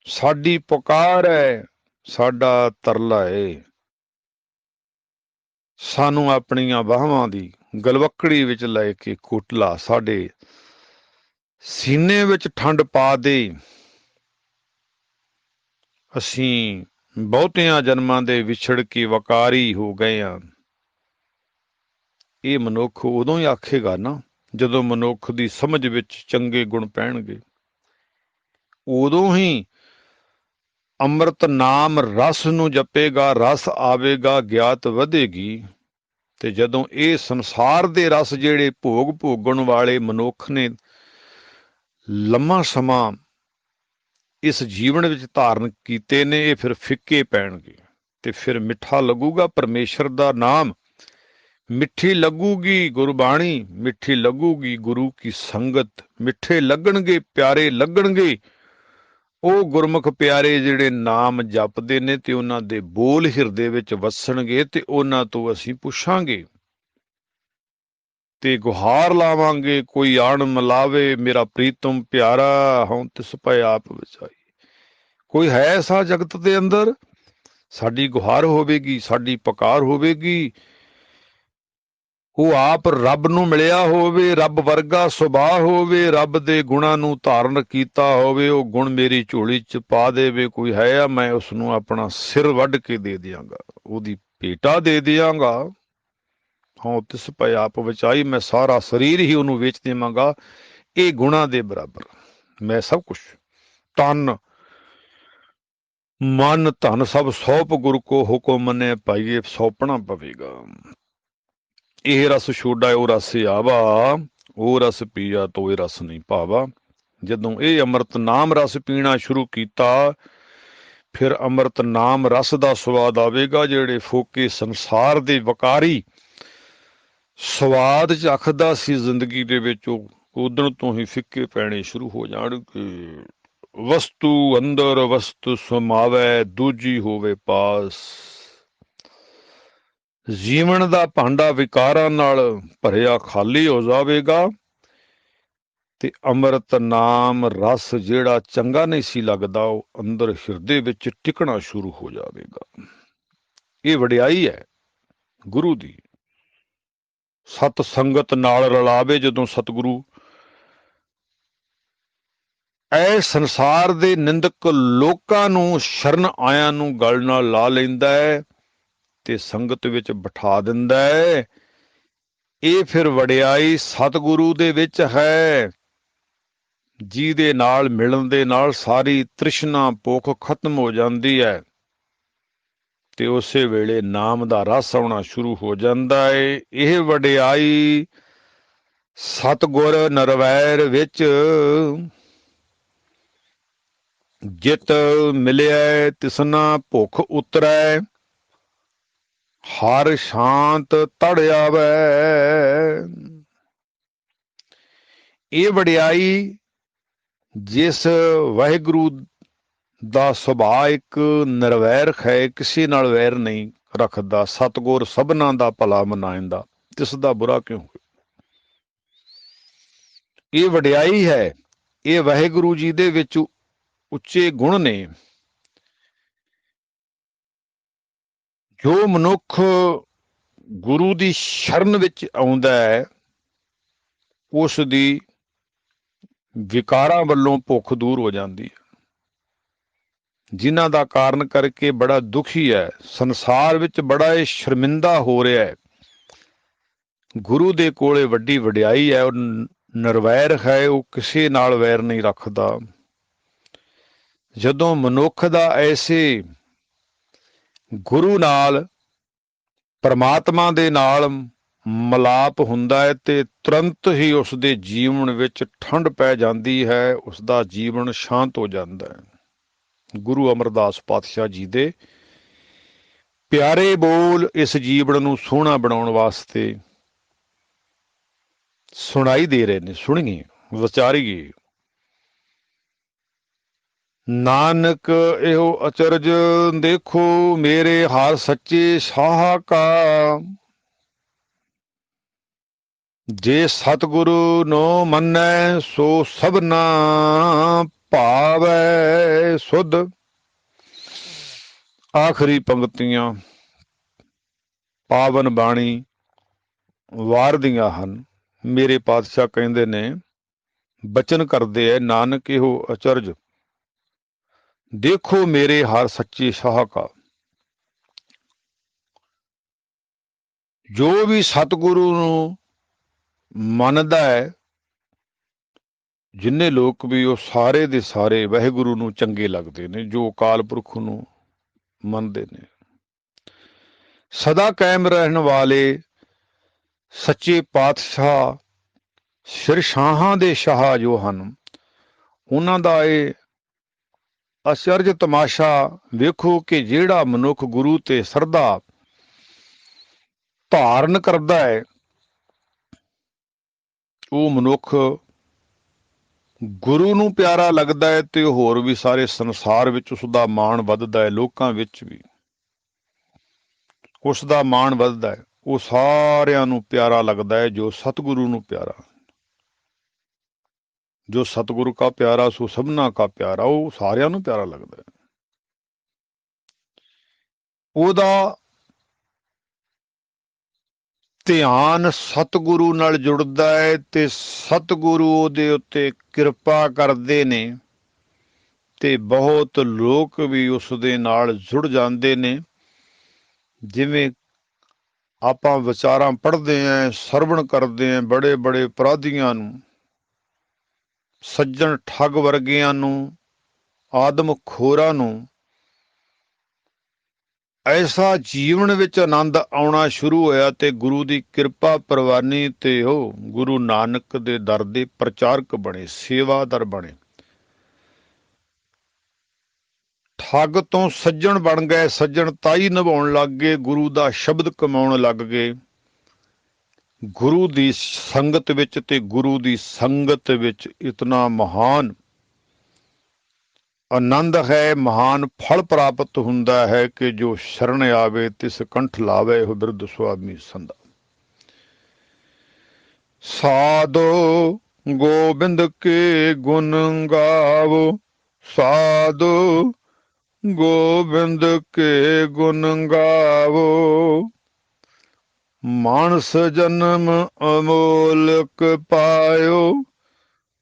ਸਾਡੀ ਪੁਕਾਰ ਹੈ, ਸਾਡਾ ਤਰਲਾ ਏ। ਸਾਨੂੰ ਆਪਣੀਆਂ ਬਾਹਾਂ ਦੀ ਗਲਵੱਕੜੀ ਵਿੱਚ ਲੈ ਕੇ ਕੋਟਲਾ, ਸਾਡੇ ਸੀਨੇ ਵਿੱਚ ਠੰਡ ਪਾ ਦੇ। ਅਸੀਂ ਬਹੁਤਿਆਂ ਜਨਮਾਂ ਦੇ ਵਿਛੜ ਕੇ ਵਕਾਰੀ ਹੋ ਗਏ ਹਾਂ। ਇਹ ਮਨੁੱਖ ਉਦੋਂ ਹੀ ਆਖੇਗਾ ਨਾ ਜਦੋਂ ਮਨੁੱਖ ਦੀ ਸਮਝ ਵਿੱਚ ਚੰਗੇ ਗੁਣ ਪੈਣਗੇ। ਉਦੋਂ ਹੀ ਅੰਮ੍ਰਿਤ ਨਾਮ ਰਸ ਨੂੰ ਜਪੇਗਾ, ਰਸ ਆਵੇਗਾ, ਗਿਆਤ ਵਧੇਗੀ। ਤੇ ਜਦੋਂ ਇਹ ਸੰਸਾਰ ਦੇ ਰਸ ਜਿਹੜੇ ਭੋਗ ਭੋਗਣ ਵਾਲੇ ਮਨੁੱਖ ਨੇ ਲੰਮਾ ਸਮਾਂ ਇਸ ਜੀਵਨ ਵਿੱਚ ਧਾਰਨ ਕੀਤੇ ਨੇ, ਇਹ ਫਿਰ ਫਿੱਕੇ ਪੈਣਗੇ ਤੇ ਫਿਰ ਮਿੱਠਾ ਲੱਗੂਗਾ ਪਰਮੇਸ਼ਰ ਦਾ ਨਾਮ, ਮਿੱਠੀ ਲੱਗੂਗੀ ਗੁਰਬਾਣੀ, ਮਿੱਠੀ ਲੱਗੂਗੀ ਗੁਰੂ ਕੀ ਸੰਗਤ, ਮਿੱਠੇ ਲੱਗਣਗੇ, ਪਿਆਰੇ ਲੱਗਣਗੇ ਉਹ ਗੁਰਮੁਖ ਪਿਆਰੇ ਜਿਹੜੇ ਨਾਮ ਜਪਦੇ ਨੇ, ਤੇ ਉਹਨਾਂ ਦੇ ਬੋਲ ਹਿਰਦੇ ਵਿੱਚ ਵਸਣਗੇ ਤੇ ਉਹਨਾਂ ਤੋਂ ਅਸੀਂ ਪੁੱਛਾਂਗੇ ਤੇ ਗੁਹਾਰ ਲਾਵਾਂਗੇ, ਕੋਈ ਆਣ ਮਿਲਾਵੇ ਮੇਰਾ ਪ੍ਰੀਤਮ ਪਿਆਰਾ, ਹਉ ਤਿਸ ਪੈ ਆਪ ਵਿਚਾਈ। ਕੋਈ ਹੈ ਐਸਾ ਜਗਤ ਦੇ ਅੰਦਰ, ਸਾਡੀ ਗੁਹਾਰ ਹੋਵੇਗੀ, ਸਾਡੀ ਪੁਕਾਰ ਹੋਵੇਗੀ, ਉਹ ਆਪ ਰੱਬ ਨੂੰ ਮਿਲਿਆ ਹੋਵੇ, ਰੱਬ ਵਰਗਾ ਸੁਭਾਅ ਹੋਵੇ, ਰੱਬ ਦੇ ਗੁਣਾਂ ਨੂੰ ਧਾਰਨ ਕੀਤਾ ਹੋਵੇ, ਉਹ ਗੁਣ ਮੇਰੀ ਝੋਲੀ ਚ ਪਾ ਦੇਵੇ। ਕੋਈ ਹੈ ਆ, ਮੈਂ ਉਸ ਨੂੰ ਆਪਣਾ ਸਿਰ ਵੱਢ ਕੇ ਦੇ ਦਿਆਂਗਾ, ਉਹਦੀ ਭੇਟਾ ਦੇ ਦਿਆਂਗਾ। ਹਾਂ ਤਿਸ ਪੈ ਆਪ ਵਿਚਾਈ, ਮੈਂ ਸਾਰਾ ਸਰੀਰ ਹੀ ਉਹਨੂੰ ਵੇਚ ਦੇਵਾਂਗਾ ਇਹ ਗੁਣਾਂ ਦੇ ਬਰਾਬਰ। ਮੈਂ ਸਭ ਕੁਛ ਤਨ ਮਨ ਧਨ ਸਭ ਸੌਂਪ ਗੁਰ ਕੋ ਹੁਕਮ ਮੰਨੇ ਪਾਈਏ, ਸੌਂਪਣਾ ਪਵੇਗਾ। ਇਹ ਰਸ ਛੋਡਾ ਉਹ ਰਸ ਆਵਾ, ਉਹ ਰਸ ਪੀਆ ਤੋਏ ਰਸ ਨਹੀਂ ਭਾਵਾ। ਜਦੋਂ ਇਹ ਅੰਮ੍ਰਿਤ ਨਾਮ ਰਸ ਪੀਣਾ ਸ਼ੁਰੂ ਕੀਤਾ, ਫਿਰ ਅੰਮ੍ਰਿਤ ਨਾਮ ਰਸ ਦਾ ਸਵਾਦ ਆਵੇਗਾ। ਜਿਹੜੇ ਫੋਕੇ ਸੰਸਾਰ ਦੇ ਵਕਾਰੀ ਸਵਾਦ ਚੱਖਦਾ ਸੀ ਜ਼ਿੰਦਗੀ ਦੇ ਵਿੱਚ, ਉਹ ਉਦਣ ਤੋਂ ਹੀ ਫਿੱਕੇ ਪੈਣੇ ਸ਼ੁਰੂ ਹੋ ਜਾਣਗੇ। ਵਸਤੂ ਅੰਦਰ ਵਸਤੂ ਸਮਾਵੈ, ਦੂਜੀ ਹੋਵੇ ਪਾਸ। ਜੀਵਨ ਦਾ ਭਾਂਡਾ ਵਿਕਾਰਾਂ ਨਾਲ ਭਰਿਆ ਖਾਲੀ ਹੋ ਜਾਵੇਗਾ ਤੇ ਅੰਮ੍ਰਿਤ ਨਾਮ ਰਸ ਜਿਹੜਾ ਚੰਗਾ ਨਹੀਂ ਸੀ ਲੱਗਦਾ, ਉਹ ਅੰਦਰ ਹਿਰਦੇ ਵਿੱਚ ਟਿਕਣਾ ਸ਼ੁਰੂ ਹੋ ਜਾਵੇਗਾ। ਇਹ ਵਡਿਆਈ ਹੈ ਗੁਰੂ ਦੀ। ਸਤ ਸੰਗਤ ਨਾਲ ਰਲਾਵੇ ਜਦੋਂ ਸਤਿਗੁਰੂ, ਐ ਸੰਸਾਰ ਦੇ ਨਿੰਦਕ ਲੋਕਾਂ ਨੂੰ ਸ਼ਰਨ ਆਇਆਂ ਨੂੰ ਗਲ ਨਾਲ ਲਾ ਲੈਂਦਾ ਹੈ ਤੇ ਸੰਗਤ ਵਿੱਚ ਬਿਠਾ ਦਿੰਦਾ ਹੈ। ਇਹ ਫਿਰ ਵਡਿਆਈ ਸਤਿਗੁਰੂ ਦੇ ਵਿੱਚ ਹੈ, ਜਿਹਦੇ ਨਾਲ ਮਿਲਣ ਦੇ ਨਾਲ ਸਾਰੀ ਤ੍ਰਿਸ਼ਨਾ ਭੁੱਖ ਖਤਮ ਹੋ ਜਾਂਦੀ ਹੈ ਤੇ ਉਸੇ ਵੇਲੇ ਨਾਮ ਦਾ ਰਸ ਆਉਣਾ ਸ਼ੁਰੂ ਹੋ ਜਾਂਦਾ ਹੈ। ਇਹ ਵਡਿਆਈ ਸਤਿਗੁਰ ਨਰਵੈਰ ਵਿੱਚ ਜਿਤ ਮਿਲਿਆ ਤਿਸਨਾ ਭੁੱਖ ਉਤਰੈ, ਹਰ ਸ਼ਾਂਤ ਤੜ ਆਵੈ। ਇਹ ਵਡਿਆਈ ਜਿਸ ਵਾਹਿਗੁਰੂ ਦਾ ਸੁਭਾਅ ਇੱਕ ਨਿਰਵੈਰ ਹੈ, ਕਿਸੇ ਨਾਲ ਵੈਰ ਨਹੀਂ ਰੱਖਦਾ, ਸਤਿਗੁਰ ਸਭਨਾਂ ਦਾ ਭਲਾ ਮਨਾਇਂਦਾ, ਤਿਸ ਦਾ ਬੁਰਾ ਕਿਉਂ ਹੋਵੇ। ਇਹ ਵਡਿਆਈ ਹੈ, ਇਹ ਵਾਹਿਗੁਰੂ ਜੀ ਦੇ ਵਿੱਚ ਉੱਚੇ ਗੁਣ ਨੇ। ਜੋ ਮਨੁੱਖ ਗੁਰੂ ਦੀ ਸ਼ਰਨ ਵਿੱਚ ਆਉਂਦਾ ਹੈ, ਉਸ ਦੀ ਵਿਕਾਰਾਂ ਵੱਲੋਂ ਭੁੱਖ ਦੂਰ ਹੋ ਜਾਂਦੀ ਹੈ, ਜਿਨ੍ਹਾਂ ਦਾ ਕਾਰਨ ਕਰਕੇ ਬੜਾ ਦੁਖੀ ਹੈ, ਸੰਸਾਰ ਵਿੱਚ ਬੜਾ ਇਹ ਸ਼ਰਮਿੰਦਾ ਹੋ ਰਿਹਾ ਹੈ। ਗੁਰੂ ਦੇ ਕੋਲੇ ਵੱਡੀ ਵਡਿਆਈ ਹੈ, ਉਹ ਨਿਰਵੈਰ ਹੈ, ਉਹ ਕਿਸੇ ਨਾਲ ਵੈਰ ਨਹੀਂ ਰੱਖਦਾ। ਜਦੋਂ ਮਨੁੱਖ ਦਾ ਐਸੇ ਗੁਰੂ ਨਾਲ, ਪਰਮਾਤਮਾ ਦੇ ਨਾਲ ਮਲਾਪ ਹੁੰਦਾ ਹੈ ਤੇ ਤੁਰੰਤ ਹੀ ਉਸ ਦੇ ਜੀਵਨ ਵਿੱਚ ਠੰਡ ਪੈ ਜਾਂਦੀ ਹੈ, ਉਸ ਦਾ ਜੀਵਨ ਸ਼ਾਂਤ ਹੋ ਜਾਂਦਾ ਹੈ। ਗੁਰੂ ਅਮਰਦਾਸ ਪਾਤਸ਼ਾਹ ਜੀ ਦੇ ਪਿਆਰੇ ਬੋਲ ਇਸ ਜੀਵਨ ਨੂੰ ਸੋਹਣਾ ਬਣਾਉਣ ਵਾਸਤੇ ਸੁਣਾਈ ਦੇ ਰਹੇ ਨੇ। ਸੁਣੀਏ, ਵਿਚਾਰੀਏ। ਨਾਨਕ ਇਹੋ ਅਚਰਜ ਦੇਖੋ, ਮੇਰੇ ਹਰ ਸੱਚੇ ਸਾਹ ਕਾ, ਜੇ ਸਤਿਗੁਰੂ ਨੋ ਮੰਨੈ ਸੋ ਸਭਨਾ ਭਾਵੈ ਸੁਧ। ਆਖਰੀ ਪੰਕਤੀਆਂ ਪਾਵਨ ਬਾਣੀ ਵਾਰਦੀਆਂ ਹਨ। ਮੇਰੇ ਪਾਤਸ਼ਾਹ ਕਹਿੰਦੇ ਨੇ, ਬਚਨ ਕਰਦੇ ਐ, ਨਾਨਕ ਇਹੋ ਅਚਰਜ ਦੇਖੋ ਮੇਰੇ ਹਰ ਸੱਚੇ ਸ਼ਾਹ ਕਾ। ਜੋ ਵੀ ਸਤਿਗੁਰੂ ਨੂੰ ਮੰਨਦਾ ਹੈ, ਜਿੰਨੇ ਲੋਕ ਵੀ, ਉਹ ਸਾਰੇ ਦੇ ਸਾਰੇ ਵਾਹਿਗੁਰੂ ਨੂੰ ਚੰਗੇ ਲੱਗਦੇ ਨੇ, ਜੋ ਅਕਾਲ ਪੁਰਖ ਨੂੰ ਮੰਨਦੇ ਨੇ। ਸਦਾ ਕਾਇਮ ਰਹਿਣ ਵਾਲੇ ਸੱਚੇ ਪਾਤਸ਼ਾਹ ਸਿਰ ਸ਼ਾਹਾਂ ਦੇ ਸ਼ਾਹ ਜੋ ਹਨ, ਉਹਨਾਂ ਦਾ ਇਹ ਅਚਰਜ ਤਮਾਸ਼ਾ ਵੇਖੋ ਕਿ ਜਿਹੜਾ ਮਨੁੱਖ ਗੁਰੂ ਤੇ ਸਰਧਾ ਧਾਰਨ ਕਰਦਾ ਹੈ, ਉਹ ਮਨੁੱਖ ਗੁਰੂ ਨੂੰ ਪਿਆਰਾ ਲੱਗਦਾ ਹੈ ਤੇ ਹੋਰ ਵੀ ਸਾਰੇ ਸੰਸਾਰ ਵਿੱਚ ਉਸ ਦਾ ਮਾਣ ਵੱਧਦਾ ਹੈ। ਲੋਕਾਂ ਵਿੱਚ ਵੀ ਉਸ ਦਾ ਮਾਣ ਵੱਧਦਾ ਹੈ। ਉਹ ਸਾਰਿਆਂ ਨੂੰ ਪਿਆਰਾ ਲੱਗਦਾ ਹੈ ਜੋ ਸਤਿਗੁਰੂ ਨੂੰ ਪਿਆਰਾ। ਜੋ ਸਤਿਗੁਰੂ ਕਾ ਪਿਆਰਾ ਸੋ ਸਭਨਾ ਕਾ ਪਿਆਰਾ, ਉਹ ਸਾਰਿਆਂ ਨੂੰ ਪਿਆਰਾ ਲੱਗਦਾ ਹੈ। ਉਹਦਾ ਧਿਆਨ ਸਤਿਗੁਰੂ ਨਾਲ ਜੁੜਦਾ ਹੈ ਤੇ ਸਤਿਗੁਰੂ ਉਹਦੇ ਉੱਤੇ ਕਿਰਪਾ ਕਰਦੇ ਨੇ ਤੇ ਬਹੁਤ ਲੋਕ ਵੀ ਉਸ ਦੇ ਨਾਲ ਜੁੜ ਜਾਂਦੇ ਨੇ। ਜਿਵੇਂ ਆਪਾਂ ਵਿਚਾਰਾਂ ਪੜ੍ਹਦੇ ਆਂ, ਸਰਵਣ ਕਰਦੇ ਆਂ, ਬੜੇ ਬੜੇ ਅਪਰਾਧੀਆਂ ਨੂੰ, ਸੱਜਣ ਠੱਗ ਵਰਗਿਆਂ ਨੂੰ, ਆਦਮ ਖੋਰਾਂ ਨੂੰ ਐਸਾ ਜੀਵਨ ਵਿੱਚ ਆਨੰਦ ਆਉਣਾ ਸ਼ੁਰੂ ਹੋਇਆ ਤੇ ਗੁਰੂ ਦੀ ਕਿਰਪਾ ਪ੍ਰਵਾਨੀ ਤੇ ਉਹ ਗੁਰੂ ਨਾਨਕ ਦੇ ਦਰ ਦੇ ਪ੍ਰਚਾਰਕ ਬਣੇ, ਸੇਵਾਦਾਰ ਬਣੇ। ਠੱਗ ਤੋਂ ਸੱਜਣ ਬਣ ਗਏ, ਸੱਜਣ ਤਾਈ ਨਿਭਾਉਣ ਲੱਗ ਗਏ, ਗੁਰੂ ਦਾ ਸ਼ਬਦ ਕਮਾਉਣ ਲੱਗ ਗਏ। ਗੁਰੂ ਦੀ ਸੰਗਤ ਵਿੱਚ ਤੇ ਗੁਰੂ ਦੀ ਸੰਗਤ ਵਿੱਚ ਇਤਨਾ ਮਹਾਨ ਆਨੰਦ ਹੈ, ਮਹਾਨ ਫਲ ਪ੍ਰਾਪਤ ਹੁੰਦਾ ਹੈ ਕਿ ਜੋ ਸ਼ਰਨ ਆਵੇ ਤਿਸ ਕੰਠ ਲਾਵੇ, ਉਹ ਬਿਰਧ ਸੁਆਮੀ ਸੰਦਾ। ਸਾਧੋ ਗੋਬਿੰਦ ਕੇ ਗੁਣ ਗਾਵੋ, ਸਾਧੋ गोविंद के गुण गावो, मानस जन्म अमोलक पायो,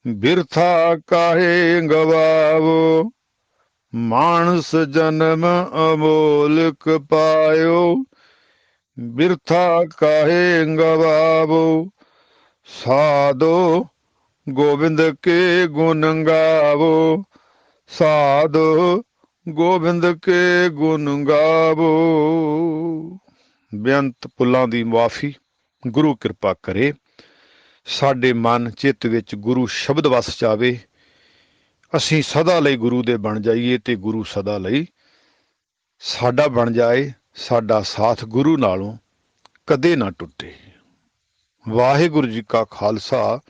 बिरथा काहे गवावो। मानस जन्म अमोलक पायो, बिरथा काहे गवावो। साधो गोविंद के गुण गावो, साधो गोविंद के गुण गावो। ਬੇਅੰਤ ਪੁੱਲਾਂ ਦੀ ਮੁਆਫੀ। ਗੁਰੂ ਕਿਰਪਾ ਕਰੇ ਸਾਡੇ ਮਨ ਚਿੱਤ ਵਿੱਚ ਗੁਰੂ ਸ਼ਬਦ ਵਸ ਜਾਵੇ, ਅਸੀਂ ਸਦਾ ਲਈ ਗੁਰੂ ਦੇ ਬਣ ਜਾਈਏ ਤੇ ਗੁਰੂ ਸਦਾ ਲਈ ਸਾਡਾ ਬਣ ਜਾਏ। ਸਾਡਾ ਸਾਥ ਗੁਰੂ ਨਾਲੋਂ ਕਦੇ ਨਾ ਟੁੱਟੇ। ਵਾਹਿਗੁਰੂ ਜੀ ਕਾ ਖਾਲਸਾ,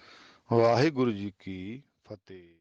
ਵਾਹਿਗੁਰੂ ਜੀ ਕੀ ਫਤਿਹ।